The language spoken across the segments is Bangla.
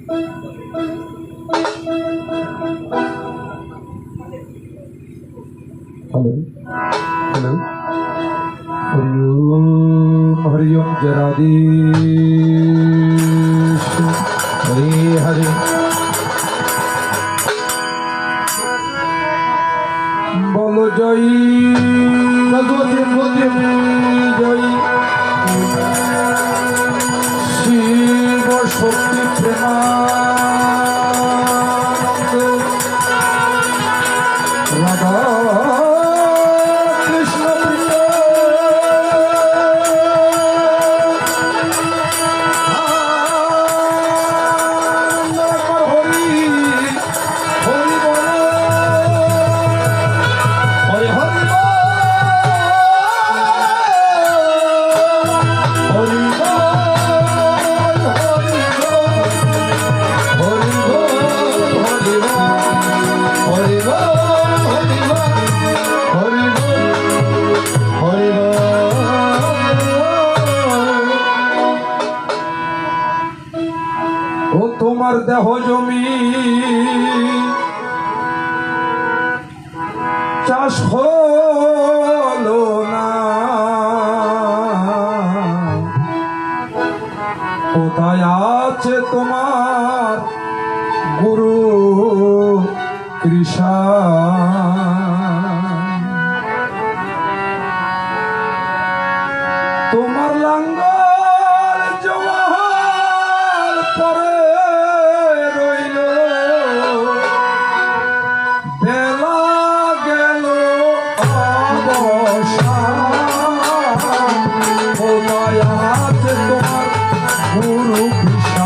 हेलो हरिओम जराधीश हरे हरे बोलो जय भगवती जय शिव शक्ति प्रेमानंद राधा তোমার দেহ জমি চাষ হলো না, কোথায় আছে তোমার গুরু কৃষ্ণ? তোমার লাঙ্গল জওয়ার পরে রইল, বেলা গেল অবসান, কোথায় আছে তোমার গুরু কৃষ্ণ?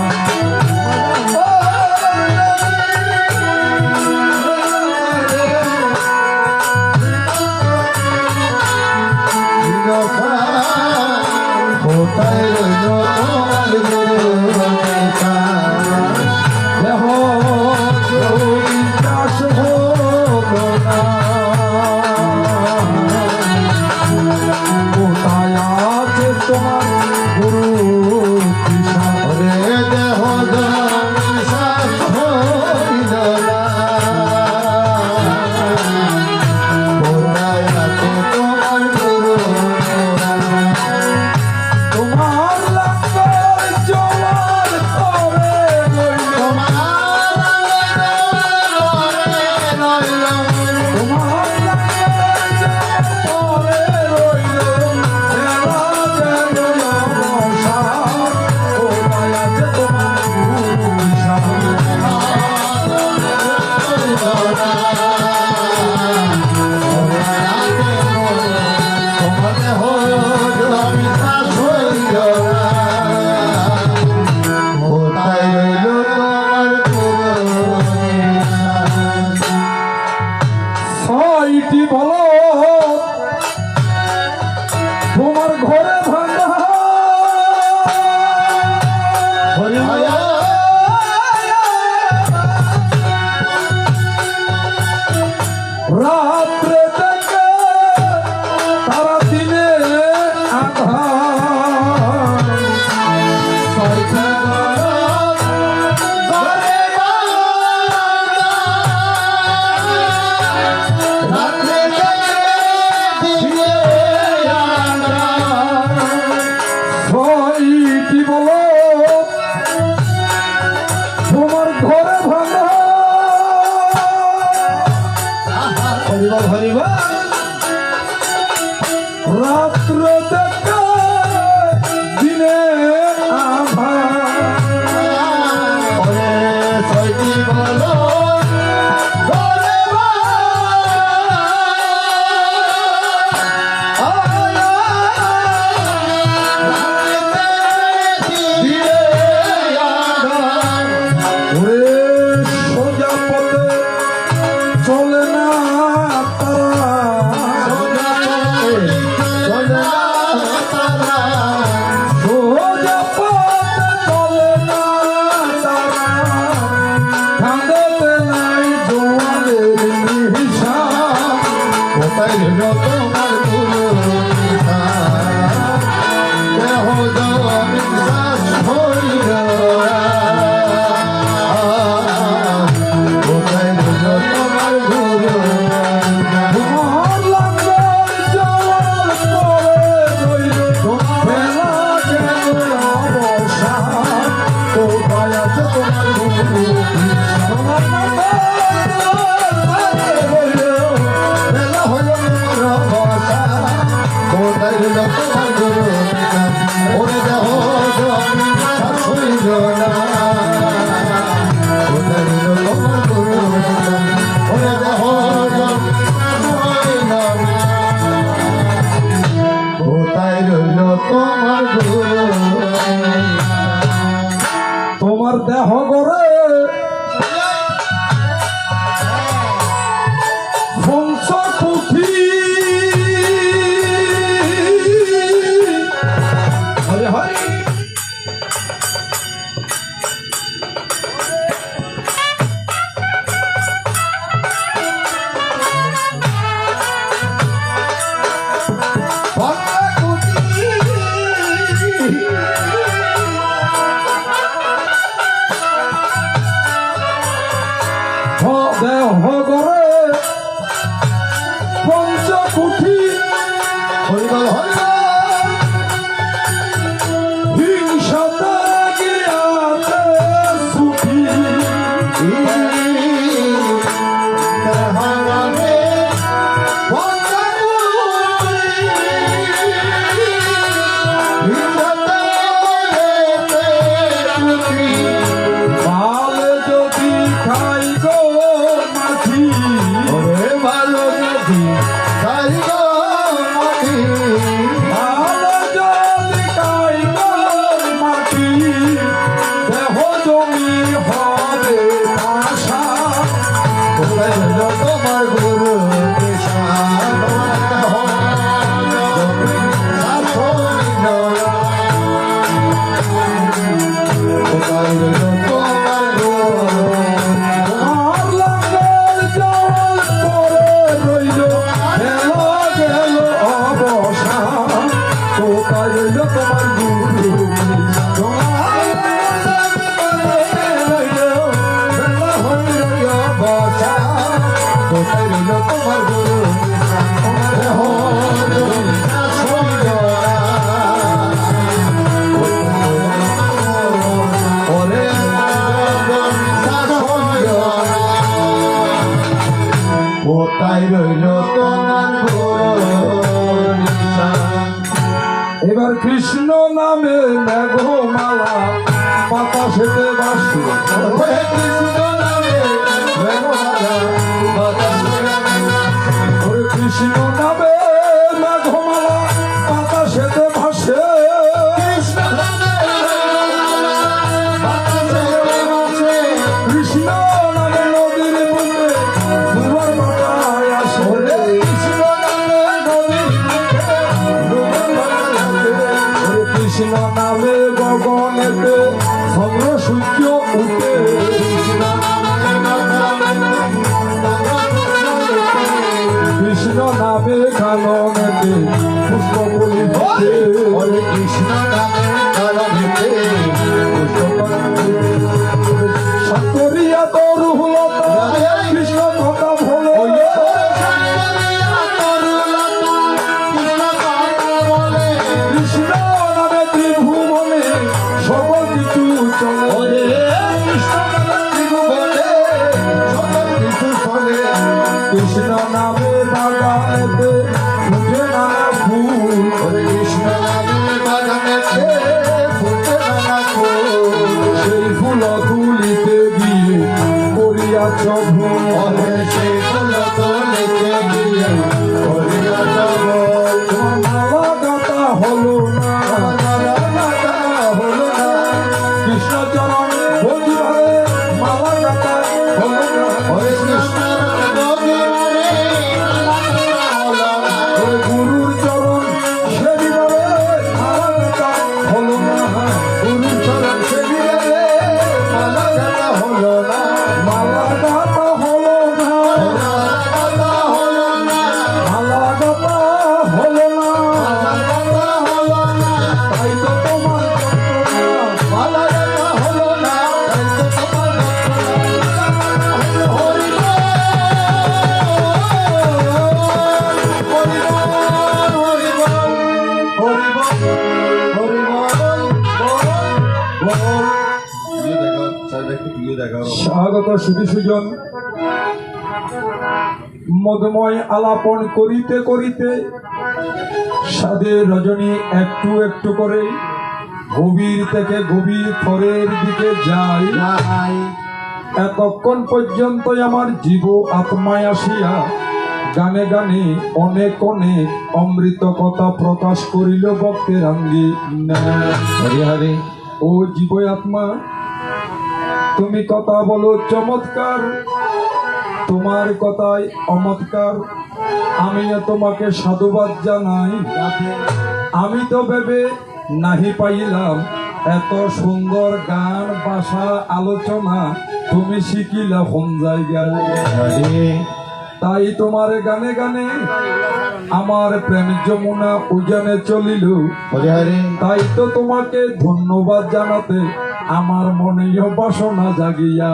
কোথায় আছে তোমার গুরু তোমার বেলা হলো রবসা কোথায় রইল তোমার গুরু ওরে দেহ শাশুড়ি না কোথায় রইল তোমার গুরু ওরে দেহ কোথায় রইল তোমার গুরু তোমার দেহ গড়ে বংশকুঠি হরে হরে দেহ গড়ে পঞ্চকুঠি হরিবল হিংসাতে গিয়াছে সুখী তোমার গুরু কোথায় রইল তোমার এবার কৃষ্ণ নামে মেঘমালা বাতাসেতে বাসু কৃষ্ণ নামে মেঘমালা কৃষ্ণ নামে মেঘমালা বাতাসেতে ভাসে কৃষ্ণ নামে নদীর বুকে দুবার বাটায় আসে কৃষ্ণ নামে গগনেতে চন্দ্র সূর্য উঠে কৃষ্ণ নামে কাননেতে পুষ্প বলি ফুটে হরে কৃষ্ণ নামে কাননেতে পুষ্প সত্তরিয়া তোর হলো কৃষ্ণ কথা ভোলে কৃষ্ণ নামে ত্রিভুবনে সকল কিছু চলে কৃষ্ণ নামে বাগানেতে ফুটে নানা ফুল কৃষ্ণ নামে বাগানেতে ফুটে নানা ফুল সেই ফুল তুলিতে গিয়ে করিয়াছ ভুল সেই ফুল তুলিতে গিয়ে করিয়াছ ভুল মালা গাতা হলো না কৃষ্ণ চরণ বন্ধুরে মালা গাতা হলো না হরে কৃষ্ণ গুরুর চরণ সেবিবারে মালা গাতা হলো না গুরুর চরণ সেবিবারে মালা গাতা হলো না মালা গাতা হলো না মালা গাতা হলো না তাই তো তোমার মালা গাতা হলো না তাই তো তোমার হরি স্বাগত সুধী সুজন। মধুময় আলাপন করিতে করিতে সাদের রজনী একটু একটু করে গভীর থেকে গভীর থরের দিকে যায়। এতক্ষণ পর্যন্ত আমার জীব আত্মায় আসিয়া গানে গানে অনেক অনেক অমৃত কথা প্রকাশ করিল ভক্তের আঙ্গি। হরে হরে। ও জীব আত্মা, তুমি কথা বলো চমৎকার, তোমার কথায় অমৎকার। আমিও তোমাকে সাধুবাদ জানাই। আমি তো ভেবে নাহি পাইলাম এত সুন্দর গান ভাষা আলোচনা তুমি শিখিলা কোন জায়গায়। তাই তোমার গানে গানে আমার প্রেম যমুনা উজানে চলিল। তাই তো তোমাকে ধন্যবাদ জানাতে আমার মনেও বাসনা জাগিয়া।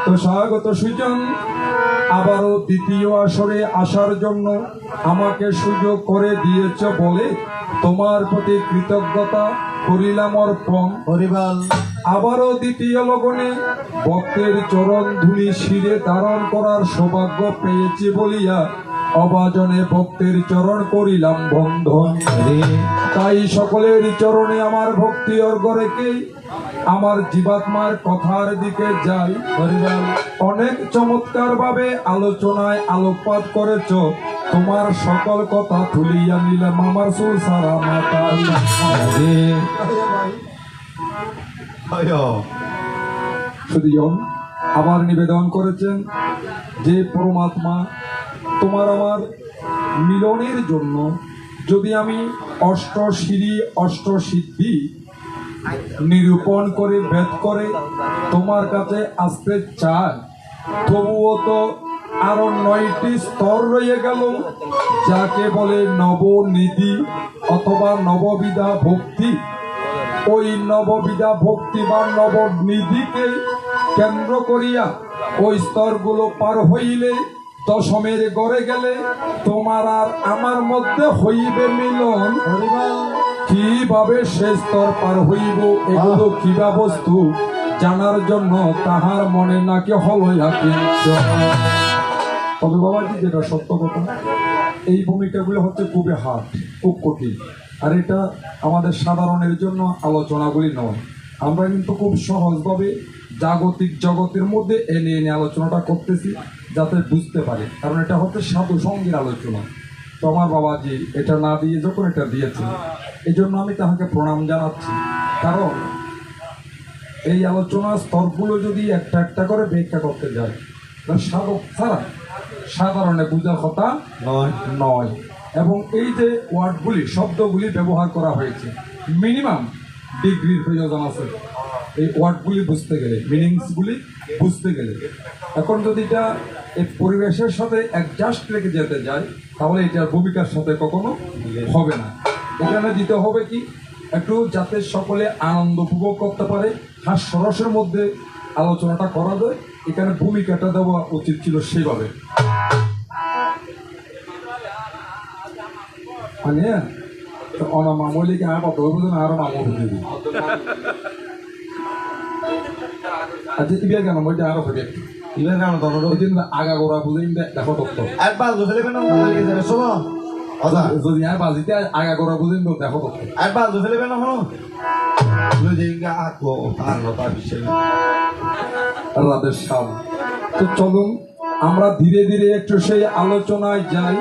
তো স্বাগত সুজন, আবারও দ্বিতীয় আসরে আসার জন্য আমাকে সুযোগ করে দিয়েছ বলে তোমার প্রতি কৃতজ্ঞতা করিলাম অর্পণ। আবারও দ্বিতীয় লগনে ভক্তের চরণ ধুলি শিরে ধারণ করার সৌভাগ্য পেয়েছি বলিয়া অবাজনে ভক্তের চরণ করিলাম বন্ধন। তাই সকলের চরণে আমার ভক্তি অর্ঘ রেখে আমার জীবাত্মার কথার দিকে যাই। অনেক চমৎকার ভাবে আলোচনায় আলোকপাত করেছ। তোমার সকল কথা তুলিয়া নিলাম আমার সুর সারা মাতা। সুদীজন আবার নিবেদন করেছেন যে পরমাত্মা তোমার আমার মিলনের জন্য যদি আমি অষ্ট সিঁড়ি অষ্ট সিদ্ধি নিরূপণ করে ভেদ করে তোমার কাছে আসতে চায়, তবুও তো আরো 9টি স্তর রয়ে গেল, যাকে বলে নবনিধি অথবা নববিধা ভক্তি। ওই নববিধা ভক্তি বা নবনিধিকে কেন্দ্র করিয়া ওই স্তরগুলো পার হইলে দশমের গড়ে গেলে তোমার আর আমার মধ্যে হইবে মিলন। কিভাবে সে স্তর পার হইব এগুলো কিবা বস্তু জানার জন্য তাহার মনে নাকি হলো। তবে বাবাজি, যেটা সত্য কথা, এই ভূমিকাগুলো হচ্ছে খুবই হার্ড, খুব কঠিন। আর এটা আমাদের সাধারণের জন্য আলোচনাগুলি নয়। আমরা কিন্তু খুব সহজভাবে জাগতিক জগতের মধ্যে এনে এনে আলোচনাটা করতেছি যাতে বুঝতে পারে, কারণ এটা হচ্ছে সাধু সঙ্গীর আলোচনা। তো আমার বাবাজি এটা না দিয়ে যখন এটা দিয়েছে, এই জন্য আমি তাহাকে প্রণাম জানাচ্ছি। কারণ এই আলোচনার স্তরগুলো যদি একটা একটা করে ব্যাখ্যা করতে যায়, সাধক ছাড়া সাধারণে বোঝার কথা নয়। এবং এই যে ওয়ার্ডগুলি শব্দগুলি ব্যবহার করা হয়েছে, মিনিমাম ডিগ্রির প্রয়োজন আছে এই ওয়ার্ডগুলি বুঝতে গেলে, মিনিংসগুলি বুঝতে গেলে। এখন যদি এটা এই পরিবেশের সাথে অ্যাডজাস্ট রেখে যেতে যায়, তাহলে এটার ভূমিকার সাথে কখনো হবে না। এখানে দিতে হবে কি একটু যাতে সকলে আনন্দ উপভোগ করতে পারে, হাস্যরসের মধ্যে আলোচনাটা করা যায়। এখানে ভূমিকাটা দেওয়া উচিত ছিল সেইভাবে। মানে অনামামলিকে আর কত আরো মামু দিবি। আচ্ছা ইবিয়া কেন মই আরো হবে ইবিয়া কেন তখন ওই দিন আগা গোড়া বুঝেই দেখো তত্ত্ব একবার দুফেলে কেন শোনো যদি আর বাজিতে আগা গোড়া বুঝেই দেখো তত্ত্ব একবার দুফেলে কেন হলো রাধের সাল। তো চলুন আমরা ধীরে ধীরে একটু সেই আলোচনায় যাই।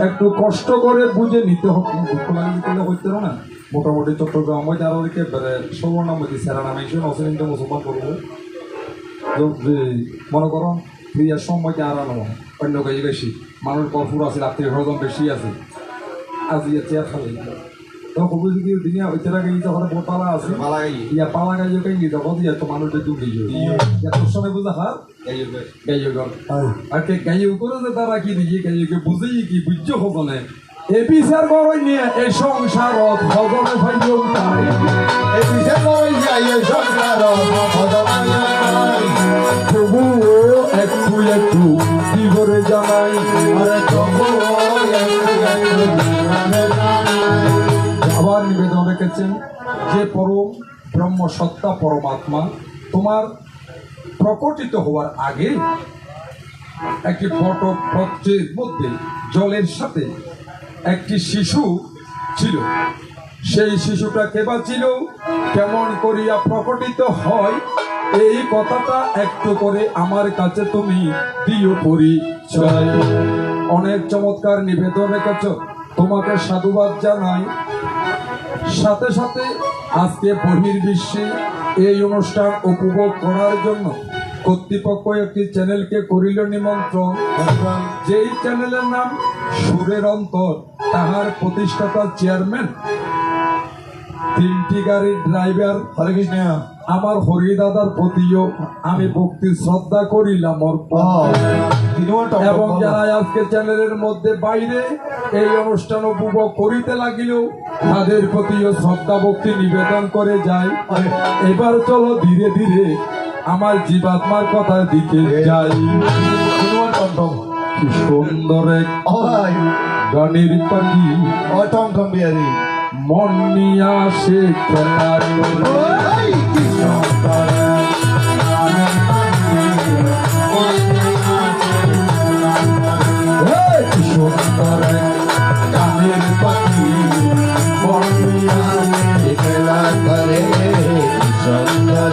একটু কষ্ট করে বুঝে নিতে হবে, দুঃখ লাগিয়ে হইতে না। মোটামুটি চট্টগ্রাম আরো সবর্ণামতি সেরা নামে অসীমিত মুসলমান করবো। মনে করো ক্রিয়ার সময় আর অন্য কাজে বেশি মানুষ কফুর আছে, রাত্রি হরদম বেশি আছে। আজি চেয়ার খালি কবুল দিনিয়া ওই তেরা গাই যখন বোতলা আছে ইয়া পালা গাই গাই যখন ইয়া তো মানুষ দূর গিয়ে এত সময় বুঝা হার গাইও গল আর কে গাইও করে যে তারা কি দিয়ে গাইকে বুঝেই কি বুঝ্য হবনে এ বিচার করই নিয়ে এই সংসারত ভগবান ভাইও তাই এ বিচার করই যাই এই সংসারত ভগবান তবুও একটু একটু কি করে জানাই আরে তবুও আবার নিবেদন রেখেছেন যে পরম ব্রহ্ম সত্তা পরমাত্মা তোমার প্রকটিত হওয়ার আগে একটি পটপত্রের মধ্যে জলের সাথে একটি শিশু ছিল। সেই শিশুটা কে বাঁচিল, কেমন করিয়া প্রকটিত হয়, এই কথাটা একটু করে আমার কাছে তুমি দিও পরিচয়। অনেক চমৎকার নিবেদন রেখেছ, তোমাকে সাধুবাদ জানাই। সাথে সাথে আজকে বহির্বিশ্বে এই অনুষ্ঠান উপভোগ করার জন্য কর্তৃপক্ষ একটি চ্যানেলকে করিল নিমন্ত্রণ। যেই চ্যানেলের নাম সুরের অন্তর, তাহার প্রতিষ্ঠাতা চেয়ারম্যান, 3টি গাড়ির ড্রাইভার হরে কৃষ্ণ। আমার হরিদাদার প্রতিও আমি ভক্তি শ্রদ্ধা করিলাম এবং যারা আজকে চ্যানেলের মধ্যে বাইরে এই অনুষ্ঠান উপভোগ করিতে লাগিল, তাদের প্রতিও শ্রদ্ধা ভক্তি নিবেদন করে যায়। এবার চলো ধীরে ধীরে আমার জীবাত্মার কথার দিকে যাই। কি সুন্দর এক গানের পাখি টমটম বিহারি মন নিয়ে আসে খেলার সুন্দর গানের পাখি মন নিয়ে আসে খেলা করে সুন্দর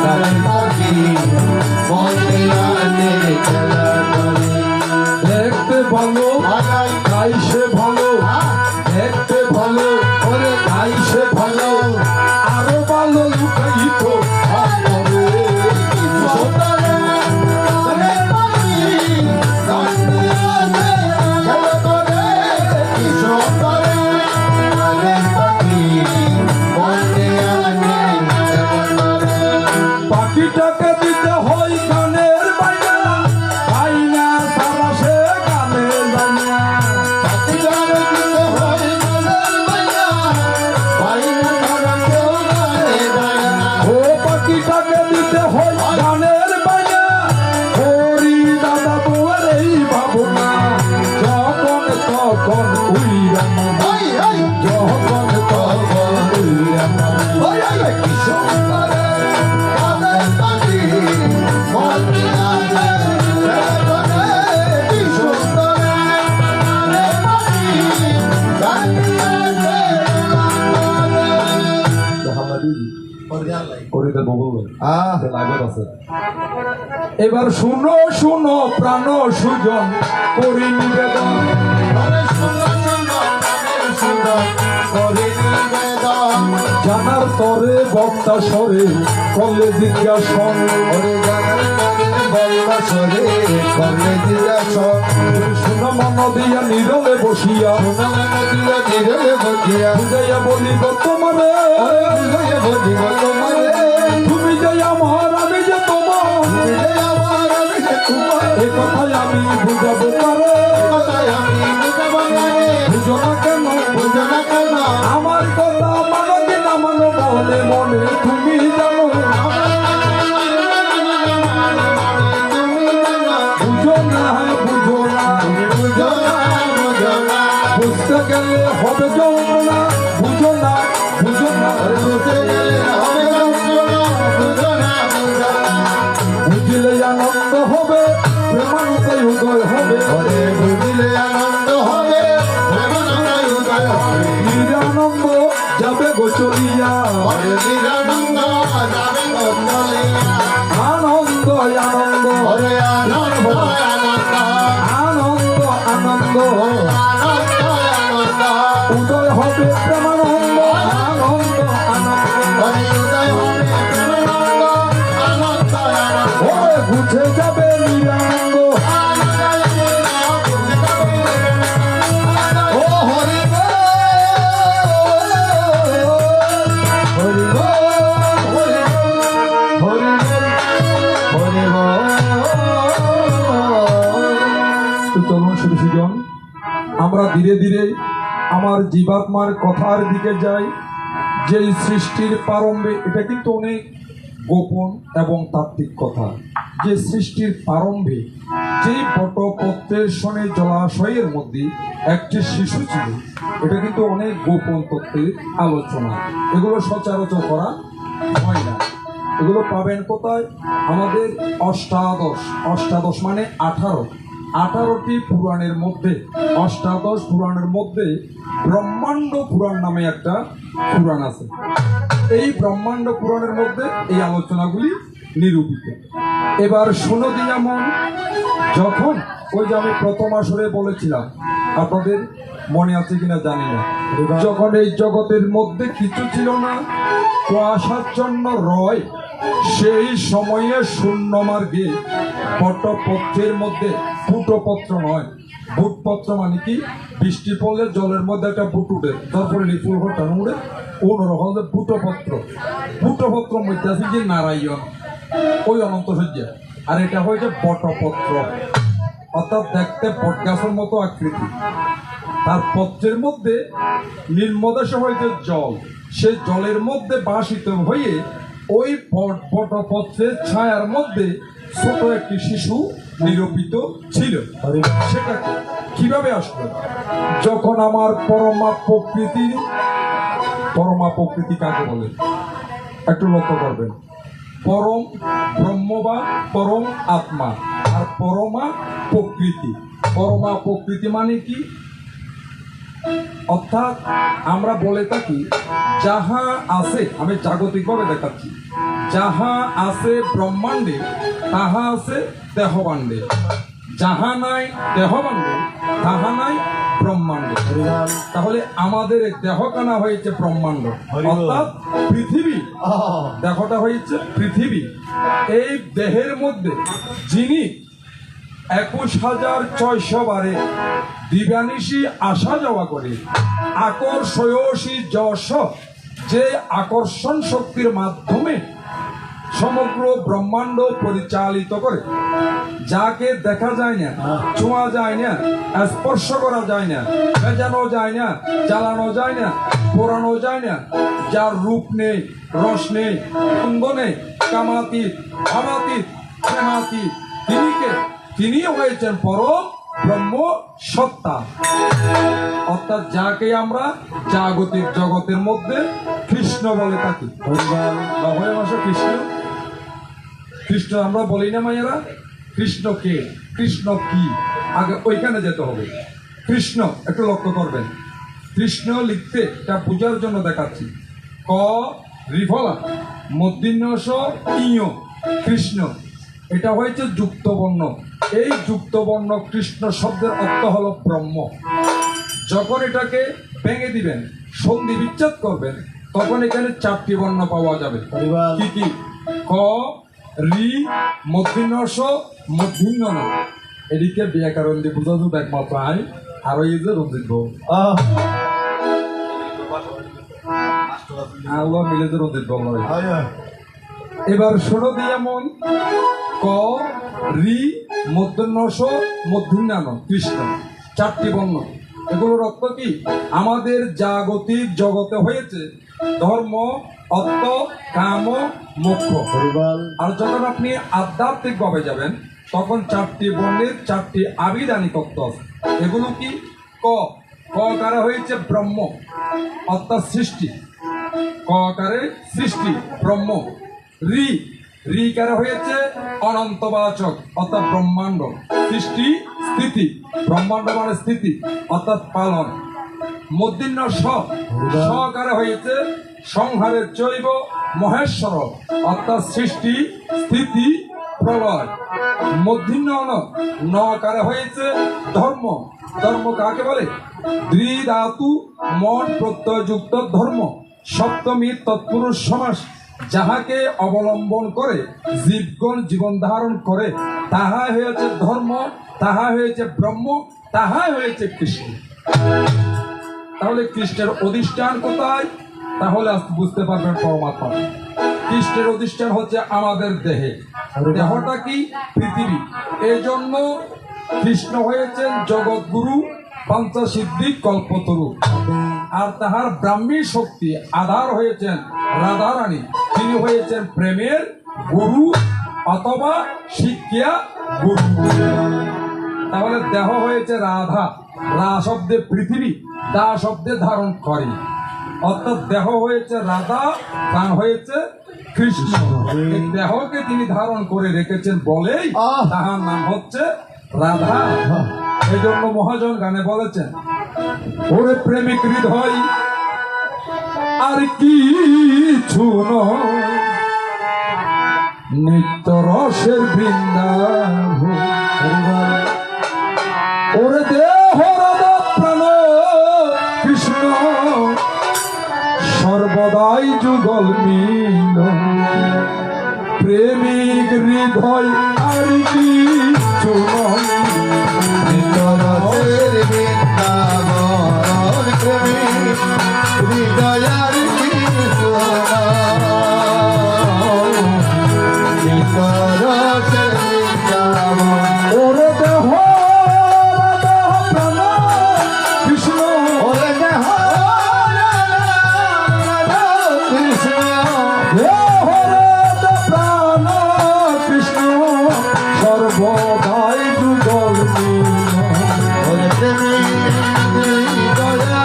গানের পাখি মনে আনে খেলা করে। দেখতে ভালো তাই সে ভালো, দেখতে ভালো ওরে তাই সে ভালো, আরো ভালো লুকাইত পাখিটাকে দিতে হয় গানের বাইনা, বাইনা সারা সে গানে বাইনা। ও পাখিটাকে দিতে হয় গানের বাইনা, হরি দাদা তোমার এই ভাবনা, যখন তখন উইরা মামা, যখন তখন উইরা মামা। এবার শুনো শুনো প্রাণ সুজন করি নিবেদন, জানার তরে বক্তা সরে করলে জিজ্ঞাসন, শোনা মন দিয়া নীরবে বসিয়া বুঝাইয়া বলিব তোমারে, তুমি যে আমার আমি যে তোমার, এ কথাই আমি বুঝাবো পারে। বুঝো না কেন, আমার কথা মানো কি না মানো, মনে মনে তুমি জানো। বুঝো না বুঝতে গেলে হবে যন্ত্রণা, বুঝো না বুঝলে আনন্দ হবে, প্রেমানন্দে উদয় হবে, নিরানন্দ যাবে গো চলিয়া, আনন্দ আনন্দ আনন্দ আনন্দ উদয় হবে প্রেমানন্দ, আনন্দ আনন্দ বুঝে যাবে নিরানন্দ। ও হরি চলুন সুজন, আমরা ধীরে ধীরে আমার জীবাত্মার কথার দিকে যাই। যেই সৃষ্টির প্রারম্ভে, এটা কিন্তু অনেক গোপন এবং তাত্ত্বিক কথা, যে সৃষ্টির প্রারম্ভে যেই বটপত্রের শনে জলাশয়ের মধ্যে একটি শিশু ছিল, এটা কিন্তু অনেক গোপন তত্ত্বের আলোচনা, এগুলো সচরাচর করা হয় না। এগুলো পাবেন কোথায়? আমাদের অষ্টাদশ মানে 18টি পুরাণের মধ্যে, অষ্টাদশ পুরাণের মধ্যে ব্রহ্মাণ্ড পুরাণ নামে একটা পুরাণ আছে। এই ব্রহ্মাণ্ড পুরাণের মধ্যে এই আলোচনাগুলি নিরূপিত। এবার শোনো দিয়া মন, যখন ওই যে আমি প্রথম আসরে বলেছিলাম, আপনাদের মনে আছে কিনা জানি না, যখন এই জগতের মধ্যে কিছু ছিল না, কুয়াশাচ্ছন্ন রয়, সেই সময়ে শূন্য মার্গে পটপত্রের মধ্যে, ফুটপত্র নয়, বুটপত্র মানে কি, বৃষ্টি পড়লে জলের মধ্যে একটা বুট উঠে, তারপরে ফুল হটানো উঠে, অন্যরকম বুটপত্র মধ্যে আছে যে নারায়ণ, ওই অনন্ত সজ্জা। আর এটা হয়েছে বটপত্র, অর্থাৎ দেখতে বটগাছের মতো আকৃতি। তার পত্রের মধ্যে নিম্নদেশে হয়েছে জল, সে জলের মধ্যে বাসিত হয়ে ওই বটপত্রের ছায়ার মধ্যে ছোট একটি শিশু নিরূপিত ছিল। সেটা কিভাবে আসলো? যখন আমার পরমা প্রকৃতি কাকে বলে একটু লক্ষ্য করবেন। পরম ব্রহ্ম বা পরম আত্মা, আর পরমা প্রকৃতি মানে কি? অর্থাৎ আমরা বলে থাকি যাহা আছে, আমি জাগতিকভাবে দেখাচ্ছি, যাহা আছে ব্রহ্মাণ্ডে তাহা আছে দেহভাণ্ডে, যাহা নাই দেহভাণ্ডে তাহা নাই ব্রহ্মাণ্ড। তাহলে আমাদের দেহখানা হয়েছে ব্রহ্মাণ্ড, অর্থাৎ পৃথিবী। দেহটা হয়েছে পৃথিবী। এই দেহের মধ্যে যিনি 21,600 বারে দিবানিশি আসা যাওয়া করে, আকর্ষয়সী যশ, যে আকর্ষণ শক্তির মাধ্যমে সমগ্র ব্রহ্মাণ্ড পরিচালিত করে, যাকে দেখা যায় না, ছোঁয়া যায় না, স্পর্শ করা যায় না, ভেজানো যায় না, জ্বালানো যায় না, পোড়ানো যায় না, যার রূপ নেই, রস নেই, গন্ধ নেই, কামাতীত, ভাবাতীত, প্রেমাতীত, তিনি হয়েছেন পরম ব্রহ্ম সত্তা। অর্থাৎ যাকে আমরা জাগতিক জগতের মধ্যে কৃষ্ণ বলে থাকি। নভয় মাসে কৃষ্ণ আমরা বলি না মায়েরা? কৃষ্ণ কে, কৃষ্ণ কি, আগে ওইখানে যেতে হবে। কৃষ্ণ একটু লক্ষ্য করবেন, কৃষ্ণ লিখতে এটা বোঝার জন্য দেখাচ্ছি। ক রিফলা মধ্যাহ্নস ইয় কৃষ্ণ, এটা হয়েছে যুক্তবর্ণ। এই যুক্তবর্ণ কৃষ্ণ শব্দের অর্থ হলো ব্রহ্ম। যখন এটাকে ভেঙে দিবেন, সন্ধি বিচ্ছেদ করবেন, তখন এখানে 4টি বর্ণ পাওয়া যাবে। কি কি? ক রি মধ্যাহ্নস মধ্যাহ্ন। এদিকে ব্যাকরণ দিয়ে বুঝা যাবে একমাত্র আই, আর ওই যে রঞ্জিত বউ আল্লাহ মিলে যে রঞ্জিত বউ। এবার শোনো দিয়া মন, ক রি মধ্যাহ্নস মধ্যাহ্ন কৃষ্ণ, 4টি বর্ণ। এগুলোর অর্থ কি? আমাদের জাগতিক জগতে হয়েছে ধর্ম, অর্থ, কাম, মোক্ষ। আর যখন আপনি আধ্যাত্মিক ভাবে যাবেন, তখন 4টি বর্ণের 4টি আবিধানিক অর্থ আছে। এগুলো কি? ক কারে হয়েছে ব্রহ্ম, অর্থাৎ সৃষ্টি, ক কারে সৃষ্টি ব্রহ্ম। রি কারে হয়েছে অনন্তবাচক, অর্থাৎ ব্রহ্মাণ্ড, সৃষ্টি স্থিতি, ব্রহ্মাণ্ড মানে স্থিতি অর্থাৎ পালন। মধ্যাহ্ন সকারে হয়েছে সংহারের জৈব মহেশ্বর, অর্থাৎ সৃষ্টি স্থিতি প্রলয়। মধ্যাহ্ন নকারে হয়েছে ধর্ম, ধর্ম কাকে বলে? দ্বিধাতু মন প্রত্যয়যুক্ত ধর্ম। সপ্তমী তৎপুরুষ সমাস, যাহাকে অবলম্বন করে জীবগণ জীবন ধারণ করে, তাহাই হয়েছে ধর্ম, তাহা হয়েছে ব্রহ্ম, তাহাই হয়েছে কৃষ্ণ। তাহলে কৃষ্ণের অধিষ্ঠান কোথায়? তাহলে বুঝতে পারবেন পরমাত্মা। কৃষ্ণের অধিষ্ঠান হচ্ছে আমাদের দেহে। দেহটা কি? পৃথিবী। এই জন্য কৃষ্ণ হয়েছেন জগৎগুরু, পঞ্চসিদ্ধি কল্পতরু। আর তাহার ব্রাহ্মী শক্তি আধার হয়েছেন রাধারানী, তিনি হয়েছেন প্রেমের গুরু অথবা শিক্ষা গুরু। তাহলে দেহ হয়েছে রাধা, রা শব্দে পৃথিবী, দা শব্দে ধারণ করে, অর্থাৎ দেহ হয়েছে রাধা, প্রাণ হয়েছে কৃষ্ণ এই দেহকে তিনি ধারণ করে রেখেছেন বলেই আহ! তাহার নাম হচ্ছে রাধা। এই জন্য মহাজন গানে বলেছেন, ওরে প্রেমিক হৃদয় আর কিছু নয়, নিত্য রসের বৃন্দাবন। ওরে দেহ রাধা প্রাণ কৃষ্ণ সর্বদাই যুগল মিল, প্রেমিক হৃদয় আর কিছু নয়, নিত্য রসের বৃন্দাবন প্রেমিক হৃদয়ার ওরে দেহ রাধা প্রাণ কৃষ্ণ, ওরে দেহ দেহ রাধা প্রাণ কৃষ্ণ সর্বদাই যুগল মিল, ওরে দেহ রাধা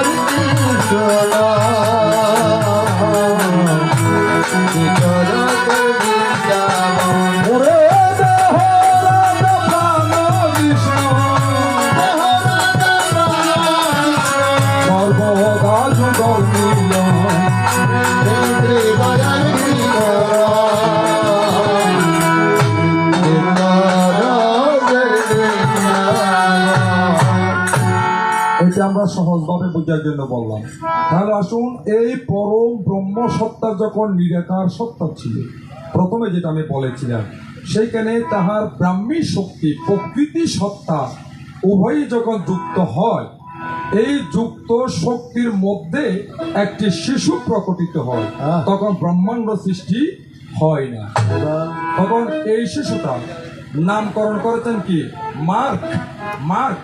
প্রাণ কৃষ্ণ সর্বদা যুগল মিল। এটা আমরা সহজভাবে বোঝার জন্য বললাম। তাহলে আসুন, এই পরম ব্রহ্ম সত্তা যখন নিরাকার সত্তা ছিল, প্রথমে যেটা আমি বলেছিলাম, সেইখানে তাহার ব্রাহ্মী শক্তি প্রকৃতি সত্তা উভয়ই যখন যুক্ত হয়, এই যুক্ত শক্তির মধ্যে একটি শিশু প্রকটিত হয়, তখন ব্রহ্মাণ্ড সৃষ্টি হয় না। তখন এই শিশুটা নামকরণ করেছেন কি? মার্ক। মার্ক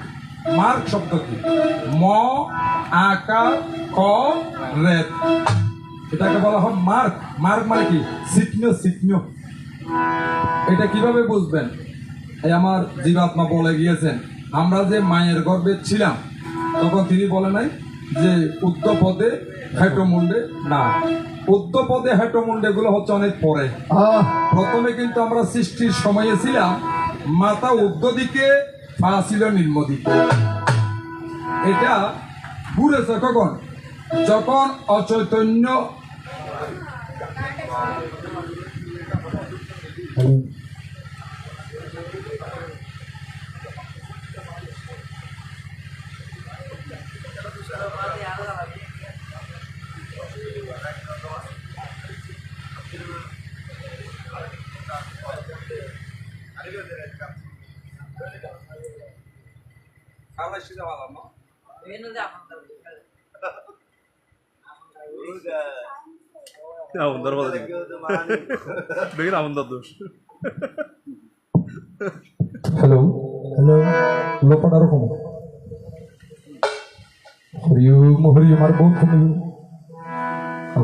মার্ক শব্দ কি? ম আকার ক রেত, এটাকে বলা হয় মার্ক। মার্ক মানে কি? চিহ্ন। চিহ্ন এটা কিভাবে বুঝবেন? এই আমার জীবাত্মা বলে গিয়েছেন, আমরা যে মায়ের গর্ভে ছিলাম তখন তিনি বলে নাই যে উদ্ধপদে হেঁটোমুন্ডে, না, উদ্ধপদে হেঁটোমুন্ডে গুলো হচ্ছে অনেক পরে। প্রথমে কিন্তু আমরা সৃষ্টির সময়ে ছিলাম মাথা ঊর্ধ্ব দিকে, পা ছিল নিম্ন দিকে। এটা ঘুরেছে কখন? যখন অচৈতন্য আমন্দার কথা দেখি দেখি আমন্দার দোষ। হ্যালো হ্যালো লোপাটা রকম হরিওম হরিওম আর বহুত কমে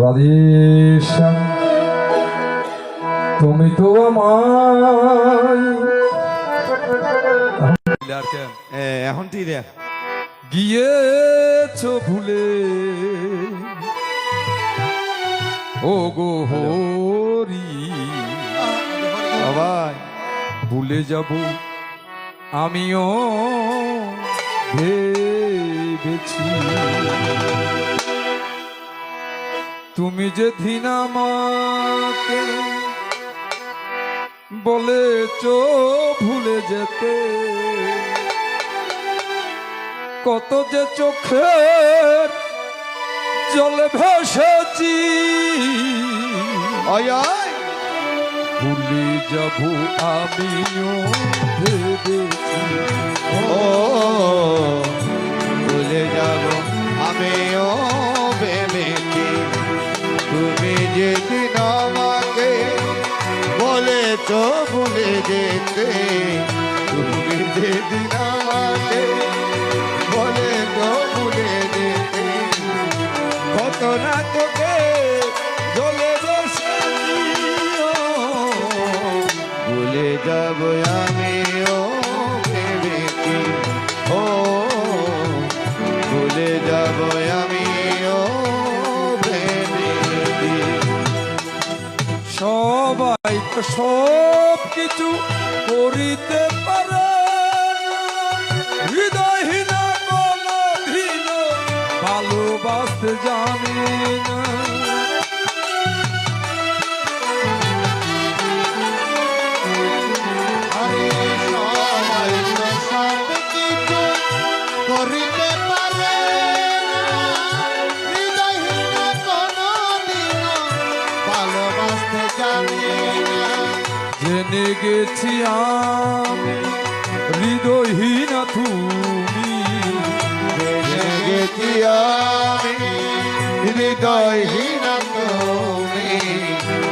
রাধেশ্যাম, তুমি তো আমায় এখন ঠিক রে গিয়েছ ভুলে, ও গো হরি সবাই ভুলে যাব আমিও ভেবেছি, তুমি যে দিন আমাকে বলেছ ভুলে যেতে, কত যে চোখের জলে ভেসেছি, ভুলে যাব আমিও ভেবেছি, ও ভুলে যাব আমিও ভেবেছি, তুমি যেদিন আমাকে বলেছ ভুলে যেতে, তুমি যেদিন আমাকে বলেছ ভুলে যেতে, কত না তোকে জ্বলে বসেছি, ভুলে যাব আমিও ভেবেছি, ও ভুলে যাব আমিও ভেবেছি। সবাই তো সব কিছু করিতে পারে, হৃদয়হীনা কোনদিন ভালোবাসতে জানে না। আরে সবাই তো সব কিছু করিতে পারে না, হৃদয়হীন কোনদিনও ভালোবাসতে জানে না। জেনে গেছি আমি হৃদয়হীনা তুমি, জেনে গেছি আমি হৃদয়হীন তুমি,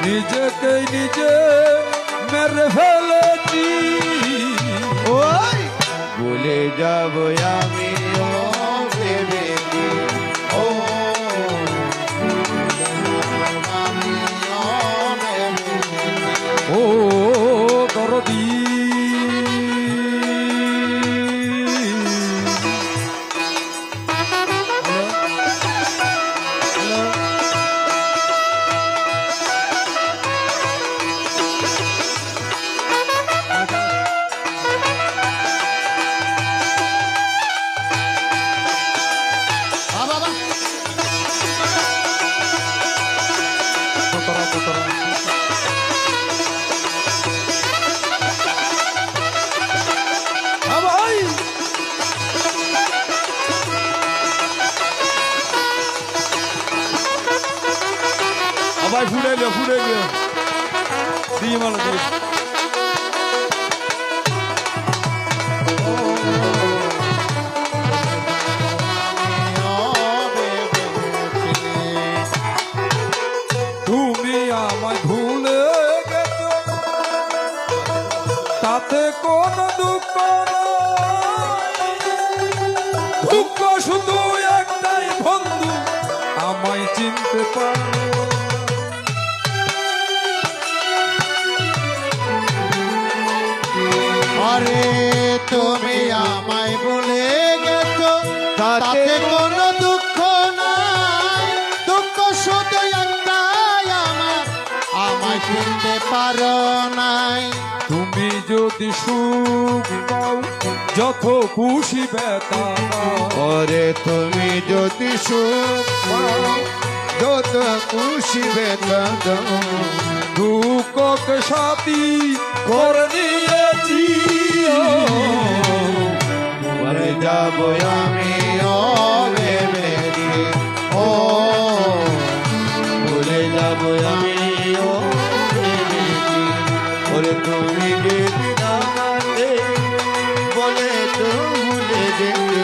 নিজেকে নিজে মেরে ফেলেছি। ওই ভুলে যাব আমি ও ভেবেছি, ও আমি ও ভেবেছি। ও দরদি বাবা ভাই আবার ফুটাইলে দিয়ে মালো দিয়ে তুমি আমায় ভুলে গেছো, তাতে কোন দুঃখ নাই। দুঃখ শুধু একটাই বন্ধু, আমায় চিনতে পারো। আরে তুমি আমায় বলে গেছো, তাতে কোনো দুঃখ নাই। দুঃখ শুধু একটাই আমার, আমায় চিনতে পারো নাই। তুমি যদি সুখ পাও যত খুশি ব্যথা দাও। ওরে তুমি যদি সুখ পাও, যত খুশি বেদনা দাও। দুঃখকে সাথী করে নিয়েছি। মরে যাব আমি ও ভেবেছি, ও ভুলে যাব আমি ও ভেবেছি। ওরে তুমি যেদিন আমাকে বলে তো ভুলে যেতে,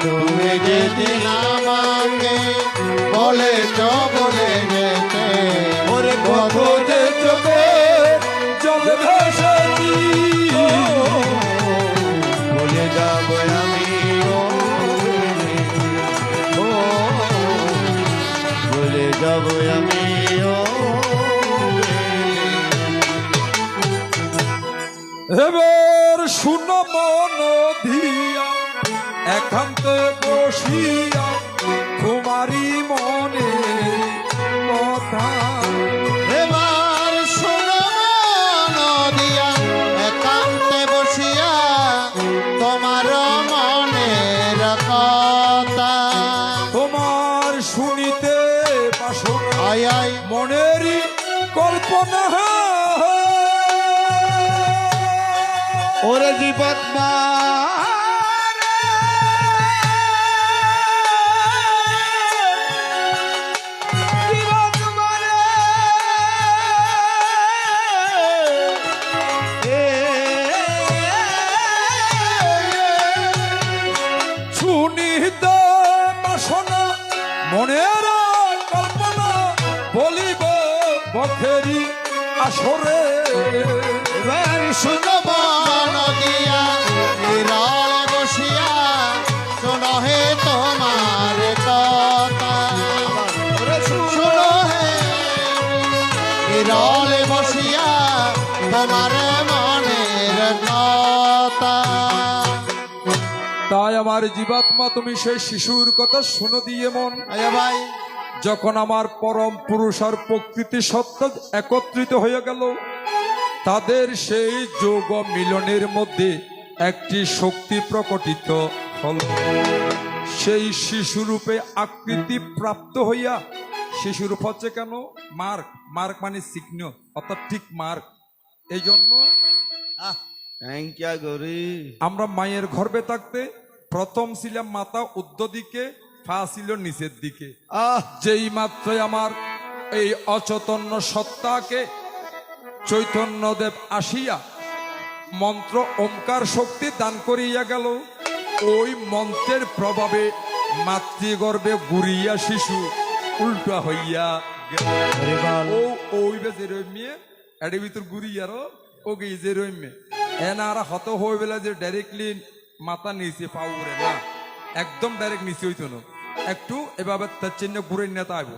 তুমি যেদিন আমাকে বলে তো বলে যেতে। ওরে কত যে চোখে জল ভেসেছি। বলে যাব আমি ও বলে যাব আমি ও এবার শুনো মন দিয়া একান্তে বসিয়া তোমারই মনে কথা। এবার শোনো নদিয়া একান্তে বসিয়া তোমার মনের কথা। তোমার শুনিতে বাসনা আয় আয় মনেরই কল্পনা। ওরে জীবাত্মা শুনিতে বাসনা মনের কল্পনা, বলিব বখেরি আসরে। এবার শুনব নদিয়া নিরল বসিয়া, শোনো হে তোমার কথা। শোনো হে নিরল বসিয়া তোমার মনের কথা। তাই আমার জীবাত্মা তুমি সেই শিশুর কথা শোনো দিয়ে মন। আয়া ভাই যখন আমার পরম পুরুষ আর প্রকৃতি সত্তা একত্রিত হয়ে গেল, তাদের সেই যোগ মিলনের মধ্যে একটি শক্তি প্রকটিত হল। সেই শিশুরূপে আকৃতি প্রাপ্ত হইয়া, শিশুরূপ হচ্ছে কেন মার্ক, মার্ক মানে চিহ্ন, অর্থাৎ ঠিক মার্ক। এই জন্য থ্যাংক গরি আমরা মায়ের গর্ভে থাকতে প্রথম ছিলাম মাথা উদ্ধ দিকে, পা ছিল নিচের দিকে। যেই মাত্রই আমার এই অচৈতন্য সত্তাকে চৈতন্যদেব আসিয়া মন্ত্র ওমকার শক্তি দান করিয়া গেল, ওই মন্ত্রের প্রভাবে মাতৃগর্ভে ঘুরিয়া শিশু উল্টা হইয়া গেল। ও ওই বেজে রইমিয়ে এর ভিতর ঘুরিয়ারও ওকে যে রইমে এনারা হত হয়ে বেলা যে ডাইরেক্টলি মাথা নিচে পাউরে না, একদম ডাইরেক্ট নিচে হইতো না, একটু এভাবে তার চিহ্ন ঘুরে নেতা আইব,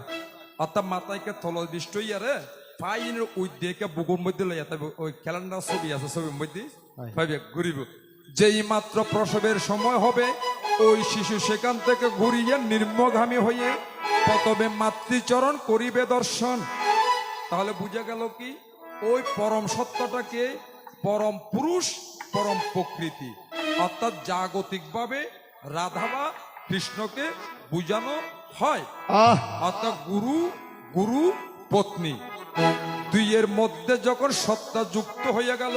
অর্থাৎ মাথায়কে থল দৃষ্ট ইয়ারে ফাইনের ওই দিকে বুকুর মধ্যে লইয়া তবে ওই ক্যালেন্ডার ছবি আছে, ছবির মধ্যে ভাবে ঘুরিব। যেই মাত্র প্রসবের সময় হবে, ওই শিশু সেখান থেকে ঘুরিয়ে নির্মগামী হয়ে প্রথমে মাতৃচরণ করিবে দর্শন। তাহলে বুঝা গেল কি, ওই পরম সত্যটাকে পরম পুরুষ, পরম প্রকৃতি, অর্থাৎ জাগতিকভাবে রাধা বা কৃষ্ণকে বুঝানো হয়। অর্থাৎ গুরু গুরু পত্নী দুইয়ের মধ্যে যখন সত্তা যুক্ত হইয়া গেল,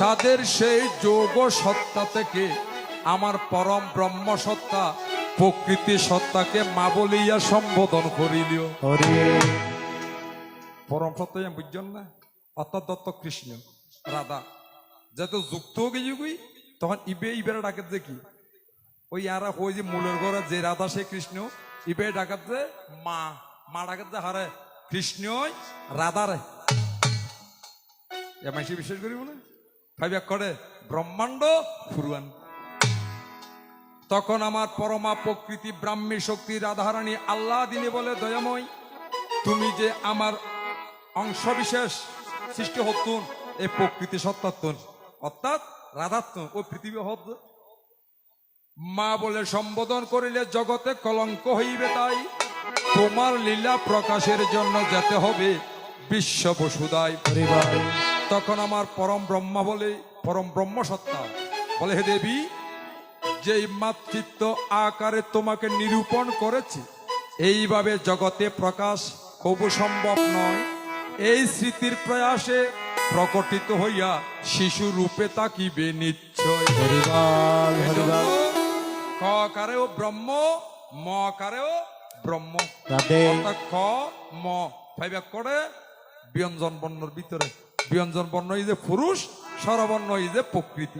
তাদের সেই যোগ সত্তা থেকে আমার পরম ব্রহ্ম সত্তা প্রকৃতি সত্তাকে মা বলিয়া সম্বোধন করিল। পরম সত্তা বুঝছেন না, অর্থাৎ দত্ত কৃষ্ণ রাধা যত যুক্ত হয়ে গেছি, তখন ইবের ডাকাত যে কি ওই আরা হয়ে যে মূলের ঘরে যে রাধা সে কৃষ্ণ, ইবে ডাকাত যে মা, মা ডাকাত যে হারে কৃষ্ণ রাধারে মাইসি বিশ্বাস করিব না, ভাইবা করে ব্রহ্মাণ্ড ফুরুয়ান। তখন আমার পরমা প্রকৃতি ব্রাহ্মী শক্তি রাধারানী আল্লাহ দিনে বলে, দয়াময় তুমি যে আমার অংশ বিশেষ সৃষ্টি হতুন এই প্রকৃতি সত্তাত্তন, অর্থাৎ রাধাত্তন ও পৃথিবী হত মা বলে সম্বোধন করিলে জগতে কলঙ্ক হইবে, তাই তোমার লীলা প্রকাশের জন্য যেতে হবে বিশ্ব বসুদায়। তখন আমার পরম ব্রহ্মা বলে, পরম ব্রহ্ম সত্তা বলে, হে দেবী, যেই মাতৃত্ব আকারে তোমাকে নিরূপণ করেছি, এইভাবে জগতে প্রকাশ খুব সম্ভব নয়। এই স্মৃতির প্রয়াসে প্রকটিত হইয়া শিশু রূপে তাকিবে নিশ্চয়। ক কারেও ব্রহ্ম, ম কারেও ব্রহ্ম, ক ম ভাইবা করে ব্যঞ্জন বর্ণর ভিতরে, ব্যঞ্জন বর্ণ এই যে পুরুষ, স্বরবর্ণ এই যে প্রকৃতি,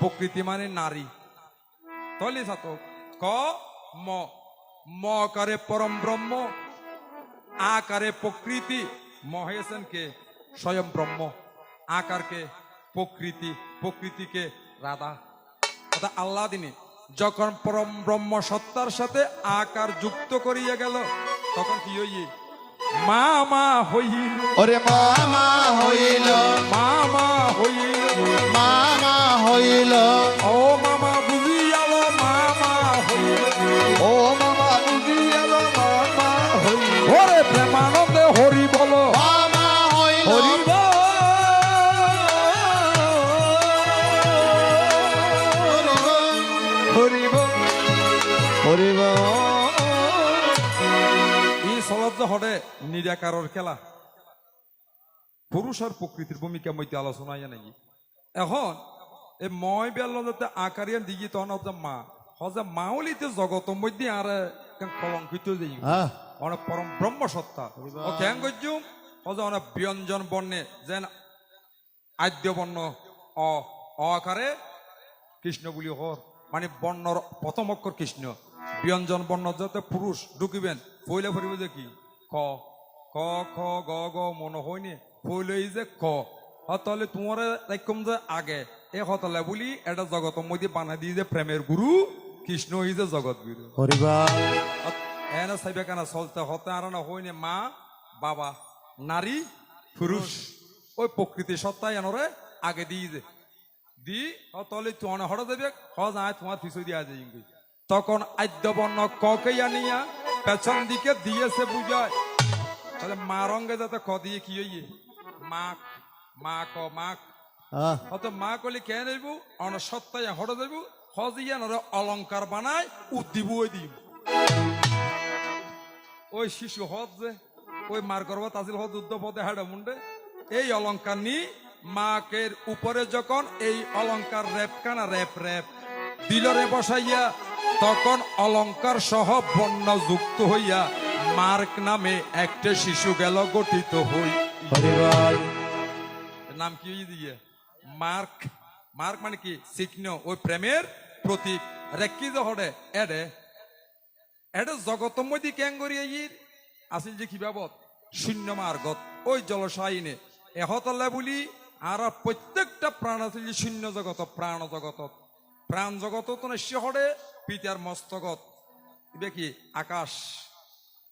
প্রকৃতি মানে নারী। তলি ছাত্র ক ম, ম কারে পরম ব্রহ্ম, আকারে প্রকৃতি, ম হয়েছেন কে স্বয়ং ব্রহ্ম, আকারকে প্রকৃতি, প্রকৃতিকে রাধা, অর্থাৎ আল্লাহ দিনে যখন পরম ব্রহ্ম সত্তার সাথে আকার যুক্ত করিয়া গেল, তখন কি হইয়ে মা মা হইল, ওরে মামা হইল, মামা হইল, মামা হইল, ও মামা বুঝিয়াল, মামা হইল, ও মামা বুঝিয়াল, মামা হইল, ওরে প্রেমানন্দে হরি বলো, মামা হইল, হরি বল, হরি বল, হরি বল। এই সলজ্জ হরে নিরাকারর খেলা, পুরুষ আর প্রকৃতির ভূমিকা মধ্যে আলোচনা নাকি। এখন এই মই বেল যাতে আকারিয়ান দিঘি তখন মা হজে মাউলিতে জগত মধ্যে আর কলঙ্কিত যাই অনেক পরম ব্রহ্ম সত্তা ও কেন করছুম হজে অনেক ব্যঞ্জন বর্ণে যেন আদ্য বর্ণ অ আকারে কৃষ্ণ বলি হর মানে বর্ণর প্রথম অক্ষর কৃষ্ণ, ব্যঞ্জন বর্ণ যাতে পুরুষ ঢুকিবেন পইলে ফুরিব যে কি ক ক খ গ গ মনে হয়নি পইলে যে ক, তাহলে তোমার একদম যে আগে এ হতলে বলি এটা জগতের মধ্যে বানাই দিয়ে যে প্রেমের গুরু কৃষ্ণ এই যে জগৎ গুরু এনে সাইবে কেন চলতে হতে আর না হয়নি মা বাবা নারী পুরুষ ওই প্রকৃতি সত্তাই এনরে আগে দিয়ে যে দি তাহলে তোমার হরে দেবে হ যায় তোমার পিছু দিয়া যায়। তখন আদ্য বর্ণ ককে আনিয়া পেছন দিকে দিয়েছে বুঝায় তাহলে মা রঙ্গে যাতে ক দিয়ে কি হইয়ে মাক মা ক মাক অত মা কলি কে নেব অন সত্তায় হড়ে দেব হজিয়া নরে অলংকার বানায় উদ্দিব ওই দিব ওই শিশু হদ যে ওই মার গর্ভ তাজিল হদ উদ্দ পদে হাড়ে মুন্ডে এই অলংকার নি মাকের উপরে যখন এই অলংকার র্যাপ কানা র্যাপ র্যাপ দিলরে বসাইয়া তখন অলংকার সহ বন্য যুক্ত হইয়া মার্ক নামে একটা শিশু গেল গঠিত হই নাম কি দিয়ে মার্ক মার্ক মানে কি চিহ্ন ওই প্রেমের প্রতীক রেখি হড়ে এডে এডে জগতময়ী ক্যাঙ্গরি আসিল যে কি বাবদ শূন্য মার্গত ওই জলসাইনে এহতল্লা বলি আর প্রত্যেকটা প্রাণ আছে যে শূন্য জগত প্রাণ জগত প্রাণ জগত তো নিশ্চ হড়ে পিতার মস্তকত এবার কি আকাশ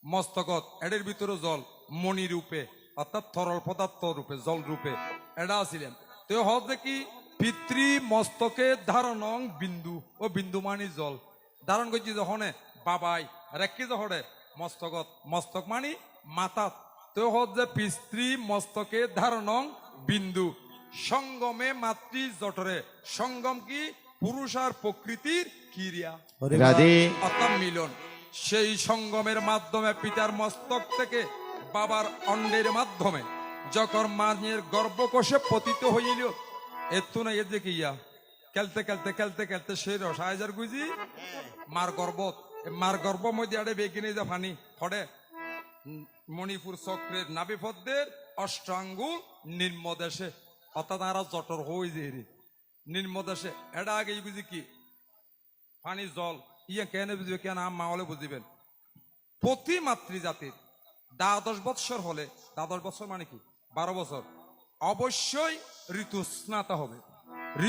মস্তকত এদের ভিতরে জল মণি রূপে অর্থাৎ তরল পদার্থ রূপে জল রূপে এটা আসিলেন তো হজ দেখি পিতৃ মস্তকে ধারণং বিন্দু ও বিন্দু মানি জল ধারণ করছি যখন বাবাই রেখি যহরে মস্তকত মস্তক মানি মাতাত তো হজ যে পিতৃ মস্তকে ধারণং বিন্দু সঙ্গমে মাতৃ জঠরে সঙ্গম কি পুরুষ আর প্রকৃতির ক্রিয়া অর্থাৎ মিলন সেই সঙ্গমের মাধ্যমে পিতার মস্তক থেকে বাবার অন্ডের মাধ্যমে যখন মায়ের গর্ভকোষে পতিত হইল এতো না এর দেখে ইয়া খেলতে খেলতে খেলতে খেলতে সেই রসায়জার গুজি মার গর্ভত মার গর্ভ মধ্যে আড়ে বেগিনে যা ফানি ফড়ে মণিপুর চক্রের নাবিপদ্মের অষ্টাঙ্গুল নিম্নদেশে অর্থাৎ তারা জটর হয়ে যে নিম্নদেশে এটা আগে বুঝি কি পানি জল ইয়ে কেন বুঝবে কেন মা হলে বুঝিবেন প্রতি মাতৃ জাতির 10 বৎসর হলে 10 বৎসর মানে কি 12 বছর অবশ্যই ঋতু স্নাত হবে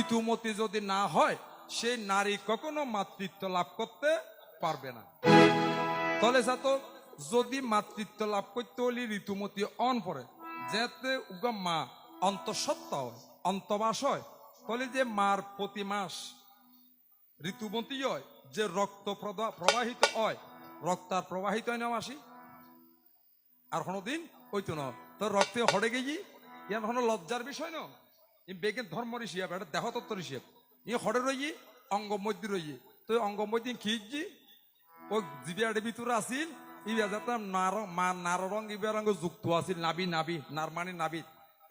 ঋতুমতি যদি না হয় সেই নারী কখনো মাতৃত্ব লাভ করতে পারবে না তাহলে সাথে যদি মাতৃত্ব লাভ করতে হলে ঋতুমতি অন পড়ে যেতে উগম মা অন্তঃসত্ত্বা হয় অন্তবাস হয় তাহলে যে মার প্রতি মাস ঋতুমতি হয় যে রক্ত প্রবাহিত হয় রক্ত আর প্রবাহিত হয় না মাসি আর কোনোদিন ওইতো না তোর রক্তে হড়ে গেছি ইয়ার কোনো লজ্জার বিষয় না ই বেগের ধর্ম ঋষিয়াব এটা দেহতত্ত্ব ঋষিয়াব ই হড়ে রইয়ে অঙ্গ মধ্যে রইয়ে তো অঙ্গ মধ্যে খিজি ওই জিবিয়ার ভিতরে আসিল ই যাতে নার রং ইবার রঙ যুক্ত আছিল নাবি নাবি নারমানি নাবি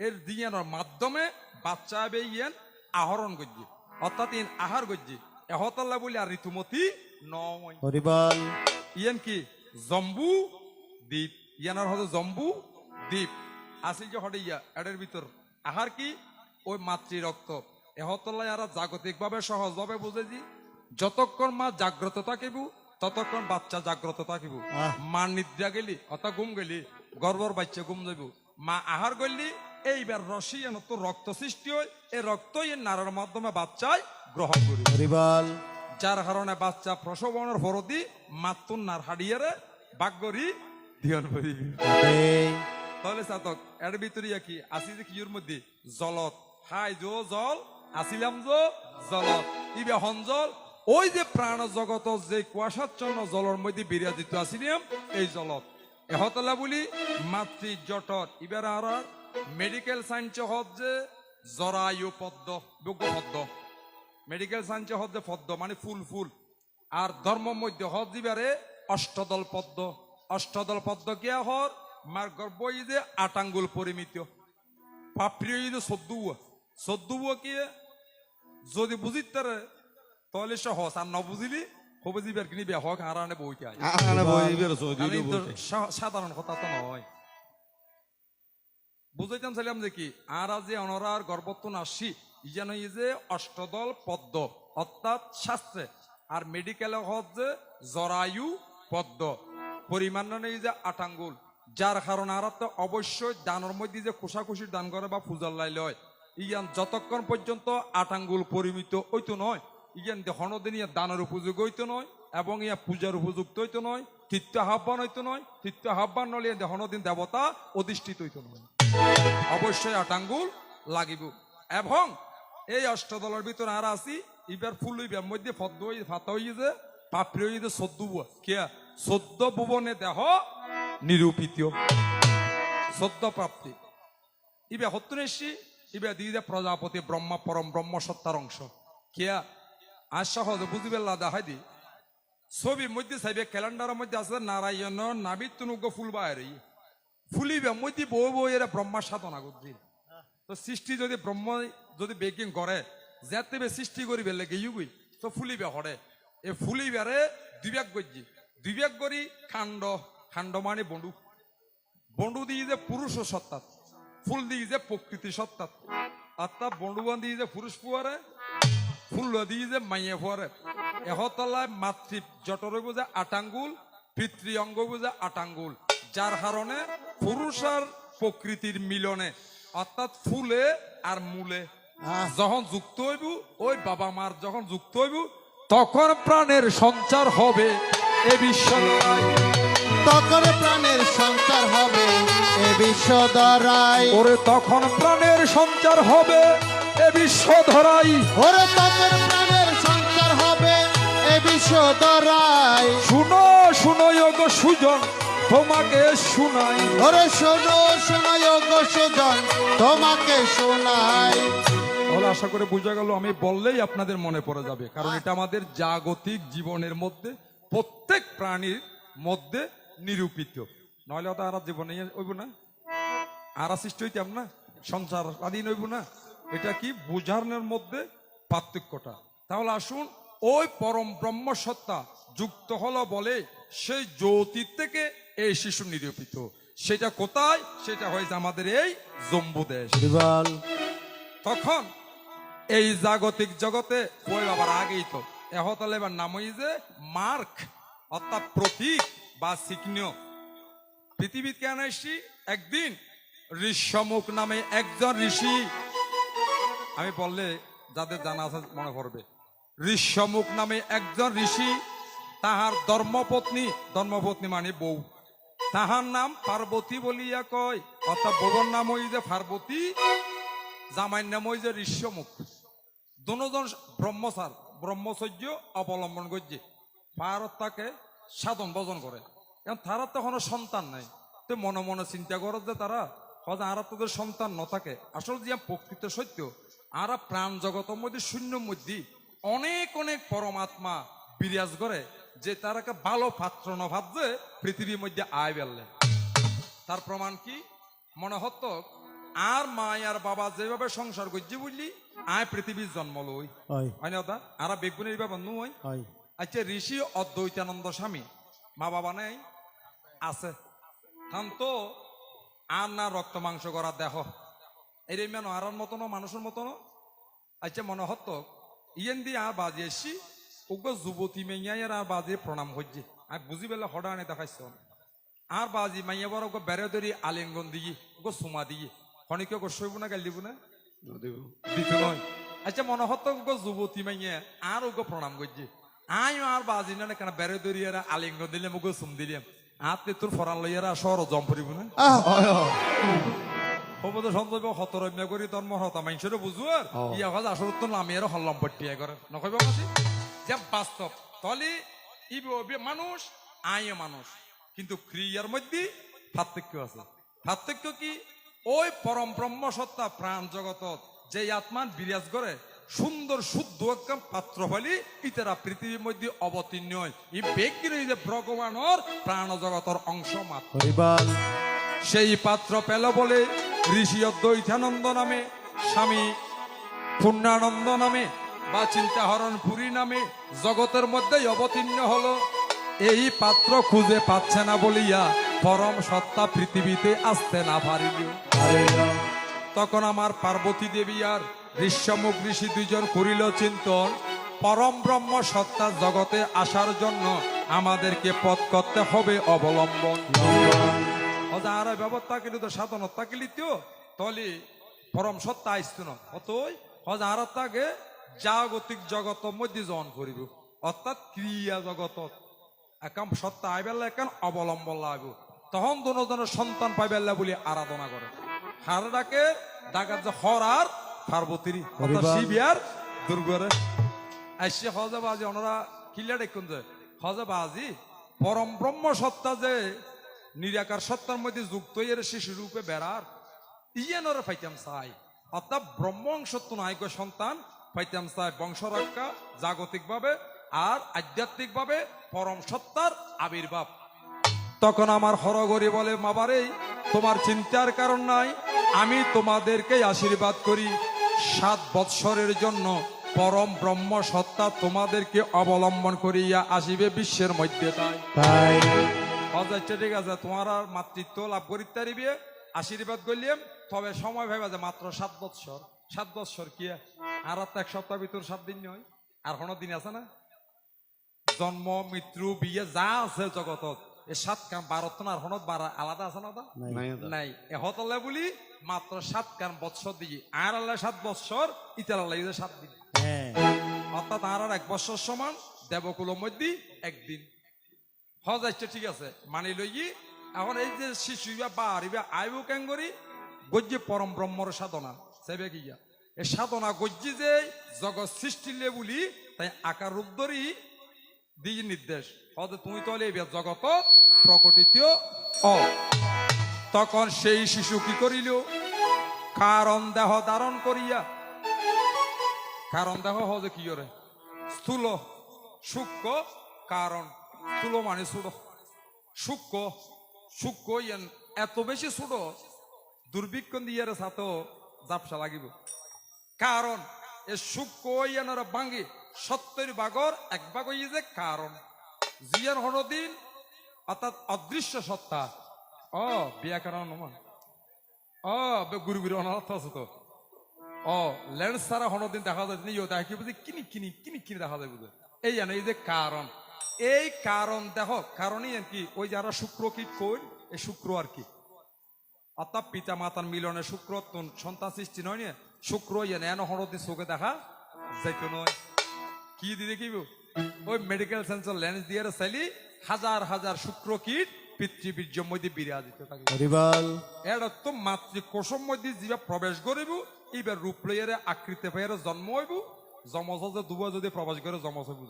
এর দিয়ানোর মাধ্যমে বাচ্চা বে ইয়েন আহরণ করছি অর্থাৎ ইন আহার করছি এহতাল্লা বলি আর ঋতুমতি নয় ইয়েন কি জম্বু দ্বীপ ইয়ানার হতো জম্বু দ্বীপ আসিল যে হটে ইয়া এটার ভিতর আহার কি ওই মাতৃ রক্ত এহতল্লা যারা জাগতিক ভাবে সহজভাবে বুঝেছি যতক্ষণ মা জাগ্রত থাকিব ততক্ষণ বাচ্চা জাগ্রত থাকিব মা নিদ্রা গেলি অর্থাৎ ঘুম গেলি গর্ভর বাচ্চা ঘুম যাইব মা আহার করলি এইবার রসি তো রক্ত সৃষ্টি হয় এই রক্ত এই নাড়ার মাধ্যমে বাচ্চায় গ্রহণ করি যার কারণে বাচ্চা প্রসবনের ফরদি মাতুন নার হাড়িয়ারে বাগ্যরি ধিয়ন করিবি তাহলে চাতক এর ভিতরে কি আসি যে কির মধ্যে জলত হাই জো জল আসিলাম জো জলত ইবে হঞ্জল ওই যে প্রাণ জগত যে কুয়াশাচ্ছন্ন জলের মধ্যে বিরাজিত আসিলাম এই জলত এহতলা বলি মাতৃ জটর ইবার আর মেডিকেল সায়েন্স হদ যে জরায়ু পদ্ম যোগ্য পদ্ম মেডিকেল সায়েন্স হদ যে পদ্ম মানে ফুল ফুল আর ধর্ম মধ্যে হদ দিবারে অষ্টদল পদ্ম অষ্টদল পদ্ম কিয়া হর মার গর্ব যে 8 আঙ্গুল পরিমিত পাপ্রিয় যে 14 কি যদি বুঝিত তারে তাহলে সহজ আর ন বুঝিলি হবে জিবার কিনি বিয়া হক হারানে বইতে আয় সাধারণ কথা তো নয় বুঝাইতাম চাইলাম যে কি আর যে অনরার গর্বত্ব আসি যেন এই যে অষ্টদল পদ্ম অর্থাৎ শাস্ত্রে আর মেডিকেলে হদ যে জরায়ু পদ্ম পরিমাণ নেই যে 8 আঙ্গুল যার কারণে আর তো অবশ্যই দানের মধ্যে যে খুশাখুশির দান করে বা পূজার লাইলে হয় ইয়ান যতক্ষণ পর্যন্ত 8 আঙ্গুল পরিমিত হইতো নয় ইয়ান হনদিন ইয়া দানের উপযোগ হইতো নয় এবং ইয়া পূজার উপযুক্ত হইতো নয় তীর্থ আহ্বান হইতো নয় তীর্থ আহ্বান নলে হনদিন দেবতা অধিষ্ঠিত হইতো নয় অবশ্যই 8 আঙ্গুল লাগিব এবং এই অষ্টদলের ভিতরে আর আসি এবার ফুল মধ্যে ফদ্দ ফাতা হয়ে যে পাপড়ি হয়ে যে 14 কিয়া সদ্য ভুবনে দেহ নিরূপিত সদ্য প্রাপ্তি ইবে হত্যনেশী ইবে দিয়ে প্রজাপতি ব্রহ্মা পরম ব্রহ্ম সত্তার অংশ কিয়া আর সহজে বুঝিবেলা দেখাই দি ছবির মধ্যে চাইবে ক্যালেন্ডারের মধ্যে আছে নারায়ণ নাবিত তুনুগ ফুল বাইরে ফুলিবে মধ্যে বউ বউ এরা ব্রহ্মা সাধনা করছি তো সৃষ্টি যদি ব্রহ্ম যদি বেকিং করে যাতে সৃষ্টি করিবে লেগে ইউগুই তো ফুলিবে হরে এ ফুলিবারে দুই ভাগ করি খান্ড খান্ড মানে বন্ধু বন্ধু দিয়ে যে পুরুষ ও সত্তা ফুল দিয়ে যে প্রকৃতি সত্তা অর্থাৎ বন্ধুবান দিয়ে যে পুরুষ ফুয়ারে ফুল দিয়ে যে মাইয়ে ফুয়ারে এহতলায় মাতৃ জটরে বোঝা 8 আঙ্গুল পিতৃ অঙ্গ বোঝা 8 আঙ্গুল যার কারণে পুরুষ আর প্রকৃতির মিলনে অর্থাৎ ফুলে আর মূলে যখন যুক্ত হইব ওই বাবা মার যখন যুক্ত হইব তখন প্রাণের সঞ্চার হবে এ বিশ্ব তখন প্রাণের সঞ্চার হবে এ বিশ্ব ধরাই ওরে তখন প্রাণের সঞ্চার হবে এ বিশ্ব ধরাই ওরে তখন প্রাণের সঞ্চার হবে এ বিশ্ব ধরাই শুনো শুনো গো সুজন তোমাকে শুনাই ওরে শোনো শোনো গো সুজন তোমাকে শোনাই তাহলে আশা করে বোঝা গেল আমি বললেই আপনাদের মনে পড়ে যাবে কারণ এটা আমাদের জাগতিক জীবনের মধ্যে প্রত্যেক প্রাণীর মধ্যে নিরূপিত নইলে তো আর জীবনে হইব না আর সৃষ্টি হইতাম না সংসার স্বাধীন হইব না এটা কি বুঝানোর মধ্যে পার্থক্যটা তাহলে আসুন ওই পরম ব্রহ্ম সত্তা যুক্ত হলো বলে সেই জ্যোতির থেকে এই শিশু নিরূপিত সেটা কোথায় সেটা হয়েছে আমাদের এই জম্বু দেশ তখন এই জাগতিক জগতে ওই বাবার আগেই তো এহতালে এবার নাম হয়েছে মার্ক অর্থাৎ প্রতীক বা চিহ্ন পৃথিবীর কেন এসছি একদিন ঋষ্যমুখ নামে একজন ঋষি আমি বললে যাদের জানা আছে মনে করবে ঋষ্যমুখ নামে একজন ঋষি তাহার ধর্মপত্নী মানে বউ তাহার নাম পার্বতী বলিয়া কয় অর্থাৎ বউর নাম হইছে পার্বতী জামাইয়ের নাম হইছে ঋষ্যমুখ দুজন ব্রহ্মচর্য অবলম্বন করছে ভারত তাকে সাধন ভজন করে এখন তারা তো কোনো সন্তান নাই তো মনে মনে চিন্তা করে যে তারা হয়তো আর তাদের সন্তান ন থাকে আসলে যে প্রকৃত সত্য আর প্রাণ জগতের মধ্যে শূন্যর মধ্যে অনেক অনেক পরমাত্মা বিরাজ করে যে তার একটা ভালো পাত্র ন ভাবছে পৃথিবীর মধ্যে আয় বেললে তার প্রমাণ কি মনে হতো আর মা আর বাবা যেভাবে সংসার করছে বুঝলি আয় পৃথিবীর জন্ম লই হয় না ওটা আর বেগুনের ব্যাপার নয় আচ্ছা ঋষি অদ্বৈতানন্দ স্বামী মা বাবা নেই আছে থান তো আর না রক্ত মাংস করা দেহ এই মেন আর মতন মানুষের মতন আচ্ছা মনে হতো ইয়েন দিয়ে আর বাজে এসছি ওগো যুবতী মেয়াই আর বাজে প্রণাম হচ্ছে আমি বুঝি পেলে হঠাৎ দেখাইছ আর বাজি মাইয়া বড় ওগো বেড়ে ধরি আলিঙ্গন দিয়ে ওগো সুমা দিয়ে খনিকে গো সইব না গাল দিব না দিত নয় আচ্ছা মনে হতো ওগো যুবতী মাইয়া আর ওগো প্রণাম করছে আই আর বাজি না কেন বেড়ে ধরি আর আলিঙ্গন দিলাম ওগো সুম দিলাম আতে তোর ফরান লইয়ারা শহর জম পড়িব না হবতো সন্তব হতরম্য করি তোর মহতা মানুষেরও বুঝু আর ইয়া কাজ আসলে তো নামি আর হল্লম পট্টিয়া করে নকইব মাসি যে বাস্তব তলে মানুষ আয় মানুষ কিন্তু ক্রিয়ার মধ্যে পার্থক্য আছে পার্থক্য কি ওই পরম ব্রহ্ম সত্তা প্রাণ জগতত যে আত্মান বিরাজ করে সুন্দর শুদ্ধ একদম পাত্র হলে ইতারা পৃথিবীর মধ্যে অবতীর্ণ হয় এই ব্যক্তির যে ভগবানের প্রাণ জগতের অংশ মাত্র সেই পাত্র পেল বলে ঋষি অদ্বৈতানন্দ নামে স্বামী পূর্ণানন্দ নামে বা চিন্তাহরণ পুরী নামে জগতের মধ্যে অবতীর্ণ হলো এই পাত্র খুঁজে পাচ্ছে না বলিয়া পরম সত্তা পৃথিবীতে আসতে না পারিল তখন আমার পার্বতী দেবী আর ঋষ্যমুখ ঋষি দুইজন করিল চিন্তন পরম ব্রহ্ম সত্তা জগতে আসার জন্য আমাদেরকে পথ করতে হবে অবলম্বন আর ব্যবস্থা কিলি তো সাধনতা কিলি তো তলি পরম সত্তা আসতো না অতই হজার তাকে জাগতিক জগতের মধ্যে জন করিব অর্থাৎ ক্রিয়া জগত একাম সত্তা আইবেলা একান অবলম্বন লাগবে তখন দুজনের সন্তান পাইবেলা বলে আরাধনা করে হার ডাকে ডাকাত যে হর আর পার্বতীর শিব আর দুর্গরে আসছে হজে বাজি ওনারা কিল্লা দেখুন যে হজে বাজি পরম ব্রহ্ম সত্তা যে নিরাকার সত্তার মধ্যে যুক্ত এর শিশু রূপে বেড়ার ইয়ানোর ফাইতাম চাই, অর্থাৎ ব্রহ্ম অংশত্ব নায়ক সন্তান ফাইতাম চাই বংশ রক্ষা জাগতিকভাবে আর আধ্যাত্মিকভাবে পরম সত্তার আবির্ভাব। তখন আমার হরগরি বলে, মাবারে তোমার চিন্তার কারণ নাই, আমি তোমাদেরকে আশীর্বাদ করি 7 বৎসরের জন্য পরম ব্রহ্ম সত্তা তোমাদেরকে অবলম্বন করিয়া আসিবে বিশ্বের মধ্যে। তাই আচ্ছা ঠিক আছে, তোমার আর মাতৃত্ব লাভ করিতে পারিবে, আশীর্বাদ করলিম, তবে সময় ভাইবা যে মাত্র 7 বৎসর। 7 বৎসর কি আর 1 সপ্তাহ ভিতর 7 দিন নয়, আর কোনো দিন আছে না? জন্ম মৃত্যু বিয়ে যা আছে জগতত এই 7 কাম 12 আর হনত 12 আলাদা আছে না? নাই। এহতলে বলি মাত্র 7 কাম বৎসর দিয়ে আর আল্লাহ 7 বৎসর ইতার আল্লাহ 7 দিন, অর্থাৎ আর 1 বৎসর সমান দেবকুলের মধ্যে 1 দিন। হজ আসছে ঠিক আছে, মানি লই। এখন এই যে শিশু বা আইবু ক্যাঙ্গরি গজ্জি পরম ব্রহ্মর সাধনা সেবে গিয়া এই সাধনা গজ্জি যে জগৎ সৃষ্টিলে বলি তাই আকার রূপ ধরি দিয়ে নির্দেশ হতে তুমি তো জগত প্রকটিত। তখন সেই শিশু কি করিল, কারণ দেহ ধারণ করিয়া, কারণ দেহ হজে কি করে স্থূল সূক্ষ্ম কারণ, স্থূল মানে ছোট, সূক্ষ্ম সূক্ষ্ম এত বেশি ছোট দুর্ভিক্ষণ দিয়ে সাথে জাপসা লাগিব। কারণ এ সূক্ষ্ম ইয়ানোর ভাঙ্গি 70 ভাগর 1 ভাগ হয়ে যে কারণ জিয়ার হরদিন অর্থাৎ অদৃশ্য সত্তা। ব্যাকরণ অনুমান গুরু গুরু অনার্থ আছে তো। লেন্স ছাড়া হরদিন দেখা যায় নিও দেখা কি বুঝি কিনি কিনি কিনি কিনি দেখা যায় বুঝে এই জানে এই যে কারণ। এই কারণ দেখো কারণই আর কি ওই যারা শুক্র কীট কই এই শুক্র আর কি, অর্থাৎ পিতা মাতার মিলনে শুক্র সন্তান সৃষ্টি নয় না, শুক্র এন হরদিন চোখে দেখা যাইতো নয়। কি দিয়ে দেখিব ওই মেডিকেল সেন্সর লেন্স দিয়ে চাইলি হাজার হাজার শুক্র কীট পিতৃবীর্যের মধ্যে বিরাজিত থাকে। এটা তো মাতৃকোষের মধ্যে যা প্রবেশ করিব এইবার রূপ লইয়ারে আকৃতি পাইয়ারে জন্ম হইব, যমজ দুবা যদি প্রবেশ করে যমজ হইব,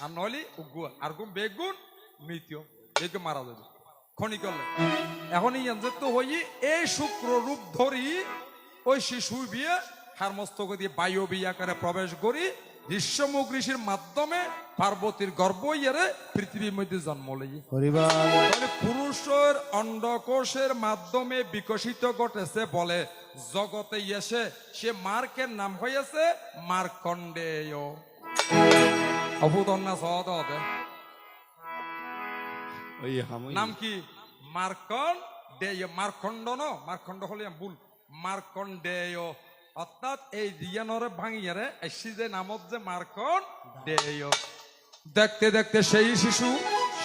আর নহলে উগুয়া আর গুণ বেগুণ মৃত্যু বেগে মারা যাবে খনি করলে। এখন তো হই এই শুক্র রূপ ধরি ওই শিশু বিয়ে হারমস্তক দিয়ে বায়ু বিয়ে আকারে প্রবেশ করি ঋষ্যমুখ ঋষির মাধ্যমে পার্বতীর গর্ভ ইয়ে পৃথিবীর মধ্যে জন্ম লই। পুরুষের অন্ডকোষের মাধ্যমে বিকশিত ঘটেছে বলে জগতে এসে সে মার্কের নাম হয়েছে মার্কণ্ডেয়। অভূতন্না সহদ নাম কি মার্কণ্ডেয়। মার্কণ্ড ন মার্কণ্ড হলে ভুল, মার্কণ্ডেয় অর্থাৎ এই রিয়ানরে ভাঙিয়ারে এসি যে নামত যে মার্কণ্ডেয়। দেখতে দেখতে সেই শিশু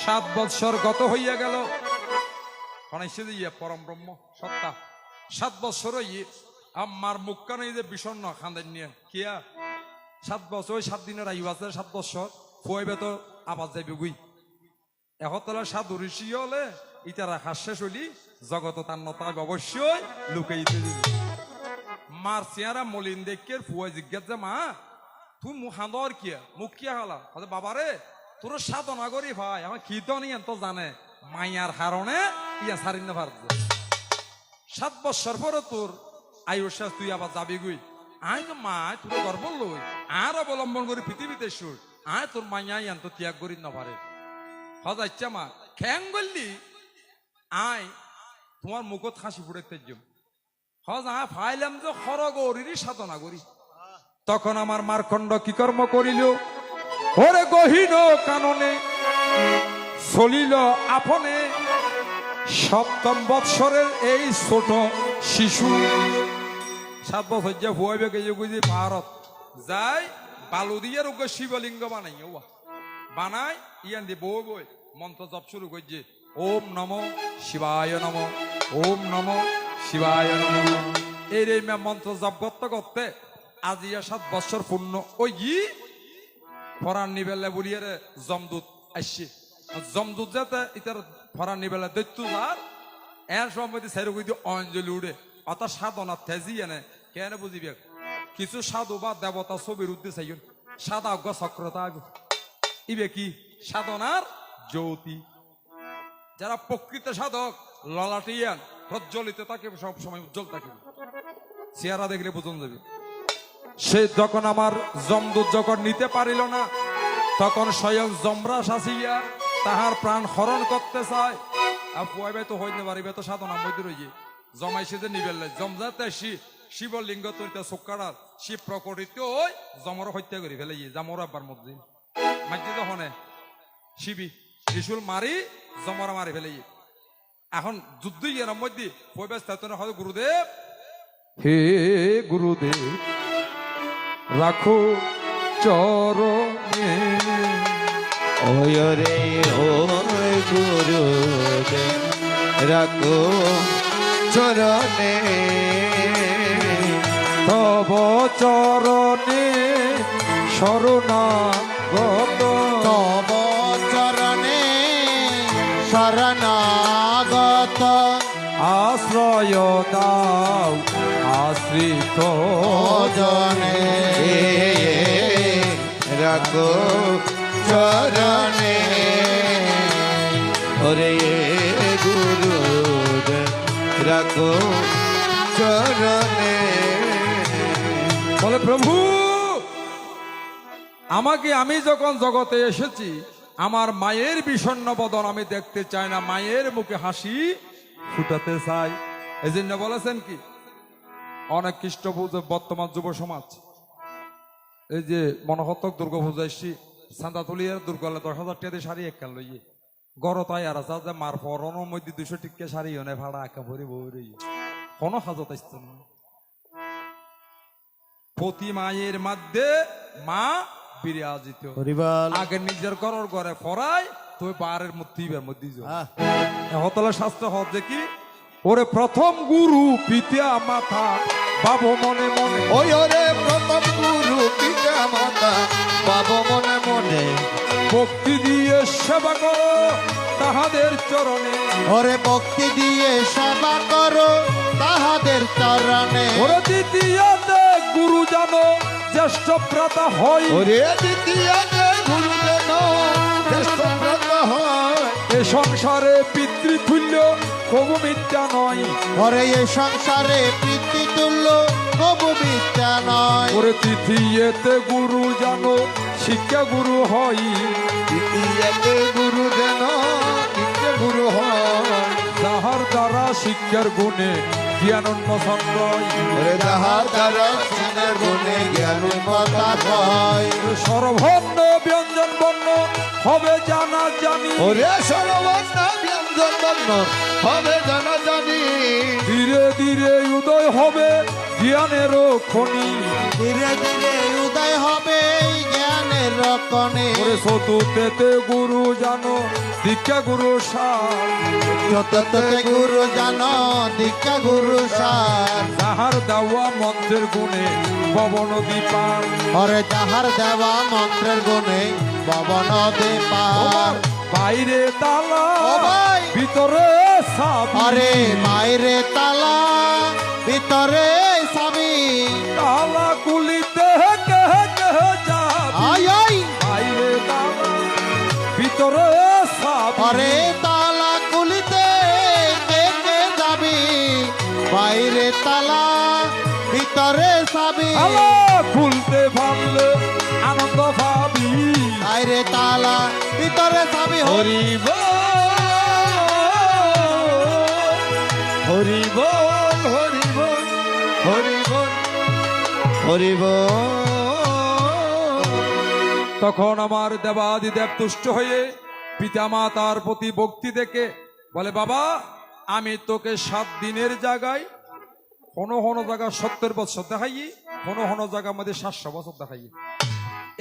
7 বৎসর গত হইয়া গেল। পরম ব্রহ্ম সত্তা 7 বৎসর আমার মুখখানে যে বিষণ্ণ খান্দান নিয়ে কিয়া 7 বছর ওই 7 দিনের আয়ু আছে 7 বৎসর ফুয়াইবে তো আবার যাইবে গুই এহতলা সাধু ঋষি হলে ইতারা হাস্যে চলি জগত তার নতা অবশ্যই লুকাইতে দিবে। মার চেয়ারা মলিন দেখের ফুয়াই জিজ্ঞাসা যে মা তুই মুখ হাঁদর কিয়া মুখ কিয়া হলা বাবারে তোর সাধনা করি ভাই আমার খিদন ইয়ান তো জানে মাইয়ার হারণে ইয়া সারিন না পারছে 7 বৎসর পরে তোর আয়ুর শেষ তুই আবার যাবি গুই আয় তো মা তোর গর্ব লই আর অবলম্বন করি পৃথিবীতে সুর আয় তোর মাইয়া ইয়ান তো ত্যাগ করি না পারে হজ আচ্ছা মা খ্যাং বললি আয় তোমার মুখত হাসি ফুটে তেজম হজ ফাইলাম যে হরগৌরীরই সাধনা করি। তখন আমার মার্কণ্ড কি কর্ম করিল, ওরে গহীন কাননে চলিল আপনে 7ম বৎসরের এই ছোট শিশু 7 বছর যে ভুয়াইবে গেছে বুঝি ভারত যাই বালু দিয়ে রোগ শিবলিঙ্গ বানাই বানাই ইয়ান দিয়ে বই বই মন্ত্র জপ শুরু করছে ওম নমো শিবায় নম ওম নমো শিবায় নম। এই মন্ত্র জপ করতে করতে আজ 7 বছর পূর্ণ ওই ফরান নিবেলে বলিয়ে জমদূত আসছে জমদূত যাতে ইতার ফরান নিবেলে দৈত্য যার এর সময় সেরকম অঞ্জলি উড়ে অত সাধনা তেজি এনে কেন বুঝিবে কিছু সাধু বা দেবতা ছবির উদ্দেশ্যে সাদা অজ্ঞ চক্রতা ইবে কি সাধনার জ্যোতি। যারা প্রকৃত সাধক ললাটিয়ান প্রজ্বলিত থাকে, সব সময় উজ্জ্বল থাকে, চেহারা দেখলে বোঝন যাবে। সে যখন আমার যমদূত যখন নিতে পারিল না, তখন স্বয়ং যমরাজ আসিয়া তাহার প্রাণ হরণ করতে চায়। আর পুয়াইবে তো হইতে পারিবে তো সাধনা মধ্যে রইয়ে জমাইছে যে নিবেল জমজাতে শিবলিঙ্গ তৈরি চোখাড়ার শিব প্রকটিত ওই জমর হত্যা করি ফেলে জামর আব্বার মধ্যে মাঝে তখন শিবি ত্রিশুল মারি জমরা মারি ফেলে। এখন যুদ্ধ ইয়ের মধ্যে হয় গুরুদেব, হে গুরুদেব রাখো চরণে, ওই রে ও গুরুদেব রাখো চরণে, তব চরণে শরণাগত, তব চরণে শরণাগত, আশ্রয় দাও আশ্রিত জনে রাখো চরণে, ওরে গুরুদেব রাখো চরণে। বলে প্রভু, আমাকে আমি যখন জগতে এসেছি আমার মায়ের বিষণ্ণ বদন আমি দেখতে চাই না, মায়ের মুখে হাসি ফুটাতে চাই। এই জন্য বলেছেন কি অনেক খ্রিস্টপূজা বর্তমান যুব সমাজ এই যে মনোহতক দুর্গা পূজা এসছি চান্দা তুলিয়ার দুর্গলে 10,000 টাকা দিয়ে শাড়ি একটা লইয়ে গড় তাই আর আছে যে মার পরনের মধ্যে 200 টিকা শাড়ি অনেক ভাড়া একা ভরে বই কোনো হাজত আসছে না। প্রতি মায়ের মধ্যে মা বিরাজিত, আগে নিজের ঘরের ঘরে ফরাই তুই বারের মধ্যে হতলে শাস্ত্র হচ্ছে কি ওরে প্রথম গুরু পিতা মাতা বাবু মনে মনে, ওই ওরে প্রথম গুরু পিতা মাতা বাবু মনে মনে, ভক্তি দিয়ে সেবা করো তাহাদের চরণে, ওরে ভক্তি দিয়ে সেবা করো তাহাদের চরণে, ওরে দ্বিতীয়তে গুরু জানো জ্যেষ্ঠ ভ্রাতা হয়, ওরে দ্বিতীয়তে গুরু জানো জ্যেষ্ঠ ভ্রাতা হয়, এ সংসারে পিতৃতুল্য কবু মিথ্যা নয়, ওরে এ সংসারে পিতৃতুল্য কবু মিথ্যা নয়, ওরে তৃতীয়তে গুরু জানো শিক্ষা গুরু হয়, দ্বিতীয়তে গুরু জানো শিক্ষা গুরু হয়, যাহার দ্বারা শিক্ষার গুণে জ্ঞান উন্মোচন হয়, ওরে যাহার দ্বারা শিক্ষার গুণে জ্ঞান প্রকাশ হয়, সর্বর্ণ ব্যঞ্জন বর্ণ হবে জানা জানি, ওরে সর্বর্ণ ব্যঞ্জন বর্ণ হবে জানা জানি, ধীরে ধীরে উদয় হবে জ্ঞানের খনি, ধীরে ধীরে উদয় হবে জ্ঞানের রকনে, ওরে চতুর্থেতে গুরু জানো দীক্ষা গুরু সার, চতুর্থতে গুরু জানো দীক্ষা গুরু সার, যাহার দেওয়া মন্ত্রের গুণে পবন দীপার, ওরে যাহার দেওয়া মন্ত্রের গুণে পবন দীপার, বাইরে তালা ও ভাই, ভিতরে সাবি, আরে বাইরে তালা ভিতরে চাবি, তালা কুলিতে কেহ কেহ যাবি, আই আই, বাইরে তালা ভিতরে সাবি, আরে তালা খুলিতে কে কে যাবি, বাইরে তালা ভিতরে চাবি, তালা খুলতে পারলে আনন্দ পাবি, বাইরে তালা ভিতরে চাবি, হরি হরি বল হরি বল হরি বল হরি বল। তখন আমার দেবাদিদেব তুষ্ট হয়ে পিতামাতার প্রতি ভক্তি দেখে বলে বাবা আমি তোকে 7 দিনের জায়গায় কোনো কোনো জায়গা 70 বছর দেখাই, কোনো কোনো জায়গার মধ্যে 700 বছর দেখাই,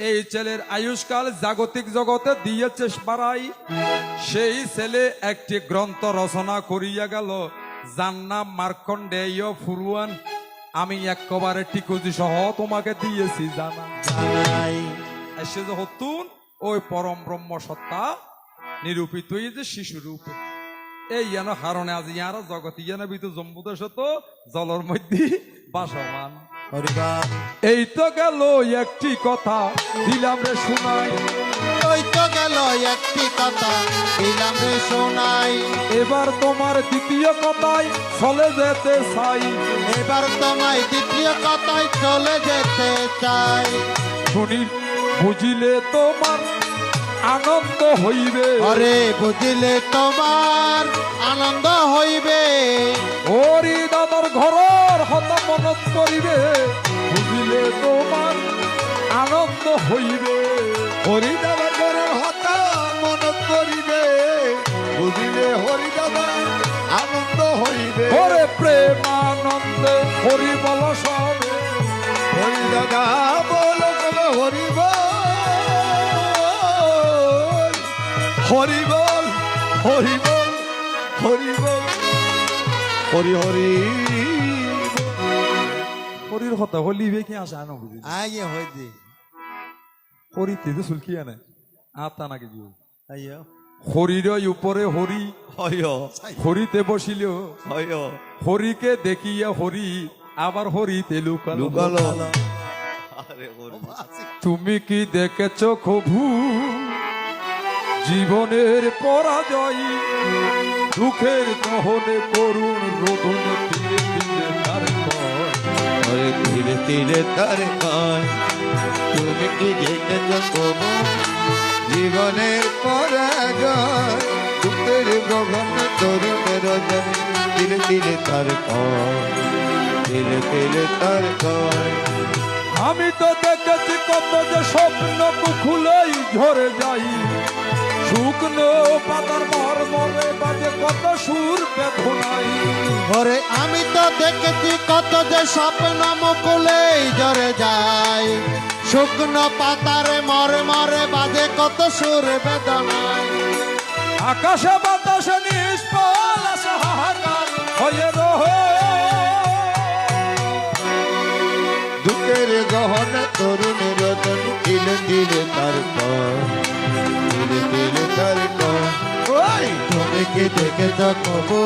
এই ছেলের আয়ুষ্কাল জাগতিক জগতে দিয়েছে বাড়াই, সেই ছেলে একটি গ্রন্থ রচনা করিয়া গেল যার নাম মার্কণ্ডেয় ফুরুয়ান, আমি একেবারে টিকুজি সহ তোমাকে দিয়েছি জানা জানাই, এসে যে হতুন ওই পরম ব্রহ্ম সত্তা নিরূপিত হয়ে যে শিশু রূপে, এই যেন কারণে আজ ইয়ারা জগৎ ইয়ানা ভিতর জম্বুদেশ তো জলের মধ্যে বাসমান। হরিবাল এই তো গেল একটি কথা দিলাম রে শোনাই, ওই তো তো গেল একটি কথা দিলাম রে শোনাই। এবার তোমার দ্বিতীয় কথায় চলে যেতে চাই। এবার তোমায় দ্বিতীয় কথায় চলে যেতে চাই। শুনি বুঝিলে তোমার আনন্দ হইবে। আরে বুঝিলে তোমার আনন্দ হইবে। হরি দাদার ঘরের হতা মনত করিবে। বুঝিলে তোমার আনন্দ হইবে। হরি দাদা করে হতা মন করিবে, বুঝিলে হরি দাদা আনন্দ হইবে। ওরে প্রেমানন্দে হরি বল সবে। হরি দাদা বল কবে হরি বল, হরি বল, হরি বল, হরি বল, হরি হরি। হরির হতা হলিবে কি আসে আনো বুঝি। আইয়ে হইতে হরি তেতে সুলকি আনে আতা নাকি দিও। আইয়া হরির উপরে হরি, হয় হরিতে বসিল। হয় হরিকে দেখিয়া হরি আবার হরিতে লুকালো। লুকালো। আরে হরি তুমি কি দেখেছ কভু জীবনের পরাজয়? দুঃখের দহনে করুণ রোদনে তিলে তিলে তার কর। ওরে ধীরে ধীরে তার কান, তুমি কি দেখেছ কবু জীবনের পরাজয়? দুঃখের গগন তরুণের রজনী, ধীরে ধীরে তার কান, ধীরে ধীরে তার কান। আমি তো দেখেছি কত যে স্বপ্ন কুখুলেই ঝরে যাই। শুকনো পাতার মর্মরে বাজে কত সুর বেদনাই। ওরে আমি তো দেখেছি কত যে স্বপ্ন মুকুলেই ঝরে যায়। শুকনো পাতারে মরে মরে বাজে কত সুর বেদনায়। আকাশে বাতাসে নিষ্ফল আসে হাহাকার হয়ে রহে। দুঃখের গহন তরুণের রজনী, ধীরে ধীরে তার কান, ধীরে ধীরে তার কান। ওই তুমি কি দেখেছ কবু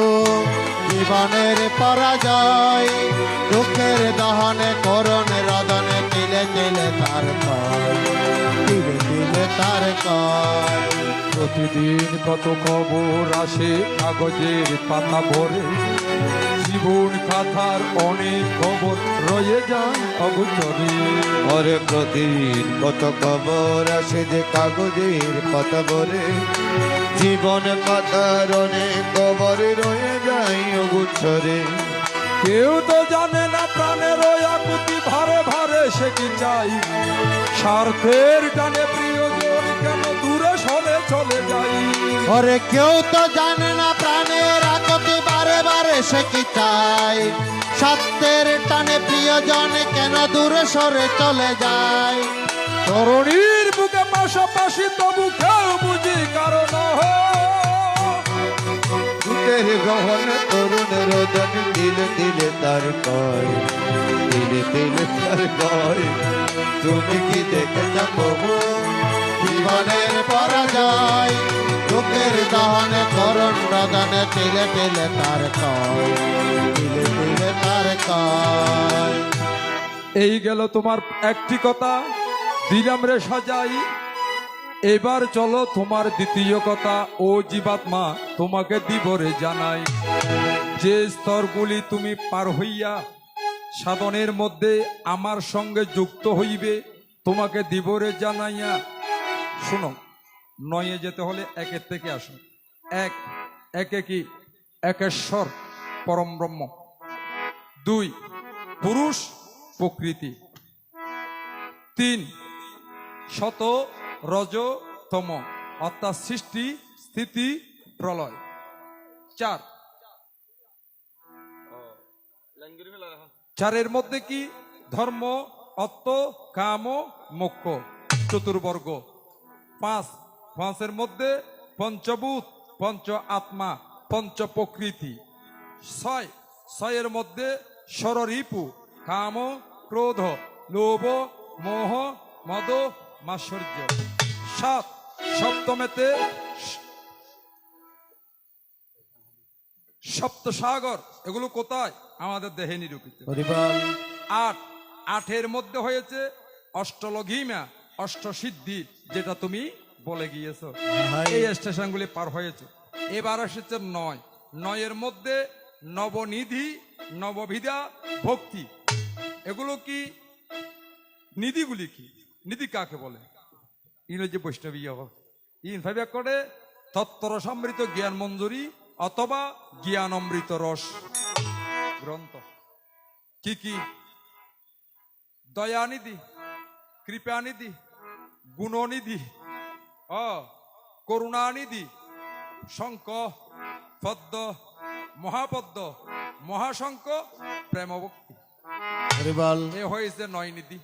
জীবনের পরাজয়? দুঃখের দহনে করুণ রদনে তিলে তিলে তার কর, তিলে তিলে তার কর। প্রতিদিন কত খবর আসে কাগজের পাতা ভরে। জীবন কাথার অনেক খবর রয়ে যায় অগোচরে। ওরে প্রতিদিন কত খবর আসে যে কাগজের পাতা ভরে। জীবন কথার অনেক খবর রয়ে যায় অগুচ্ছরে। কেউ তো জানে না প্রাণের ওই আকুতি ভারে ভারে সে কি চাই। স্বার্থের টানে প্রিয়জন কেন দূরে সরে চলে যাই। ওরে কেউ তো জানে না প্রাণের আকতি বারে বারে সে কি চায়। সত্যের টানে প্রিয়জন কেন দূরে সরে চলে যায়। তরুণীর বুকে পাশাপাশি তবু কেউ বুঝি কারণ। দুঃখের গহন তরুণের রজনী, দিলে দিলে তার কয়, দিলে দিলে তার কয়। তুমি কি দেখেছ কবু জীবনের পরাজয়? দুঃখের দহনে করুণ রদনে তিলে তিলে তার কয়, তিলে তিলে তার কয়। এই গেল তোমার একটি কথা দিলাম রে সাজাই। এবার চলো তোমার দ্বিতীয় কথা। ও জীবাত্মা তোমাকে দিবরে জানাই। যে স্তরগুলি তুমি পার হইয়া সাধনের মধ্যে আমার সঙ্গে যুক্ত হইবে, তোমাকে দিবরে জানাইয়া। শুনো, নয়ে যেতে হলে একের থেকে আসো। এক, একে কি? একেশ্বর পরম ব্রহ্ম। দুই, পুরুষ প্রকৃতি। তিন, শত রজ তম অর্থাৎ সৃষ্টি স্থিতি প্রলয়। চার, চারের মধ্যে কি? ধর্ম, অর্থ, কাম, মোক্ষ চতুর্বর্গ। পাঁচ, পাঁচের মধ্যে পঞ্চভূত, পঞ্চ আত্মা, পঞ্চ প্রকৃতি। ছয়, ছয়ের মধ্যে ষড়রিপু, কাম, ক্রোধ, লোভ, মোহ, মদ, মাৎসর্য। সাত, সপ্তমেতে সপ্তসাগর। এগুলো কোথায়? আমাদের দেহে নিরূপিত। আট, আটের মধ্যে হয়েছে অষ্টলঘিমা, অষ্টসিদ্ধি, যেটা তুমি বলে গিয়েছো ভাই। এই স্টেশনগুলি পার হয়েছে। এবার এসেছে 9। 9-এর মধ্যে নবনিধি, নববিধা, ভক্তি। এগুলো কি? নিধিগুলি কি? নিধি কাকে বলে? ইংরেজি বৈষ্ণবীয় ইনভাবে করে তত্ত্বর সমৃদ্ধ জ্ঞান মঞ্জুরি অথবা জ্ঞান অমৃত রস গ্রন্থ। কি কি? দয়ানিধি, কৃপানিধি, গুণনিধি, করুণানিধি, শঙ্খ, পদ্ম, মহাপদ্ম, মহাশঙ্খ, প্রেমভক্তি। হরিবল। এ হয়েছে 9 নিধি।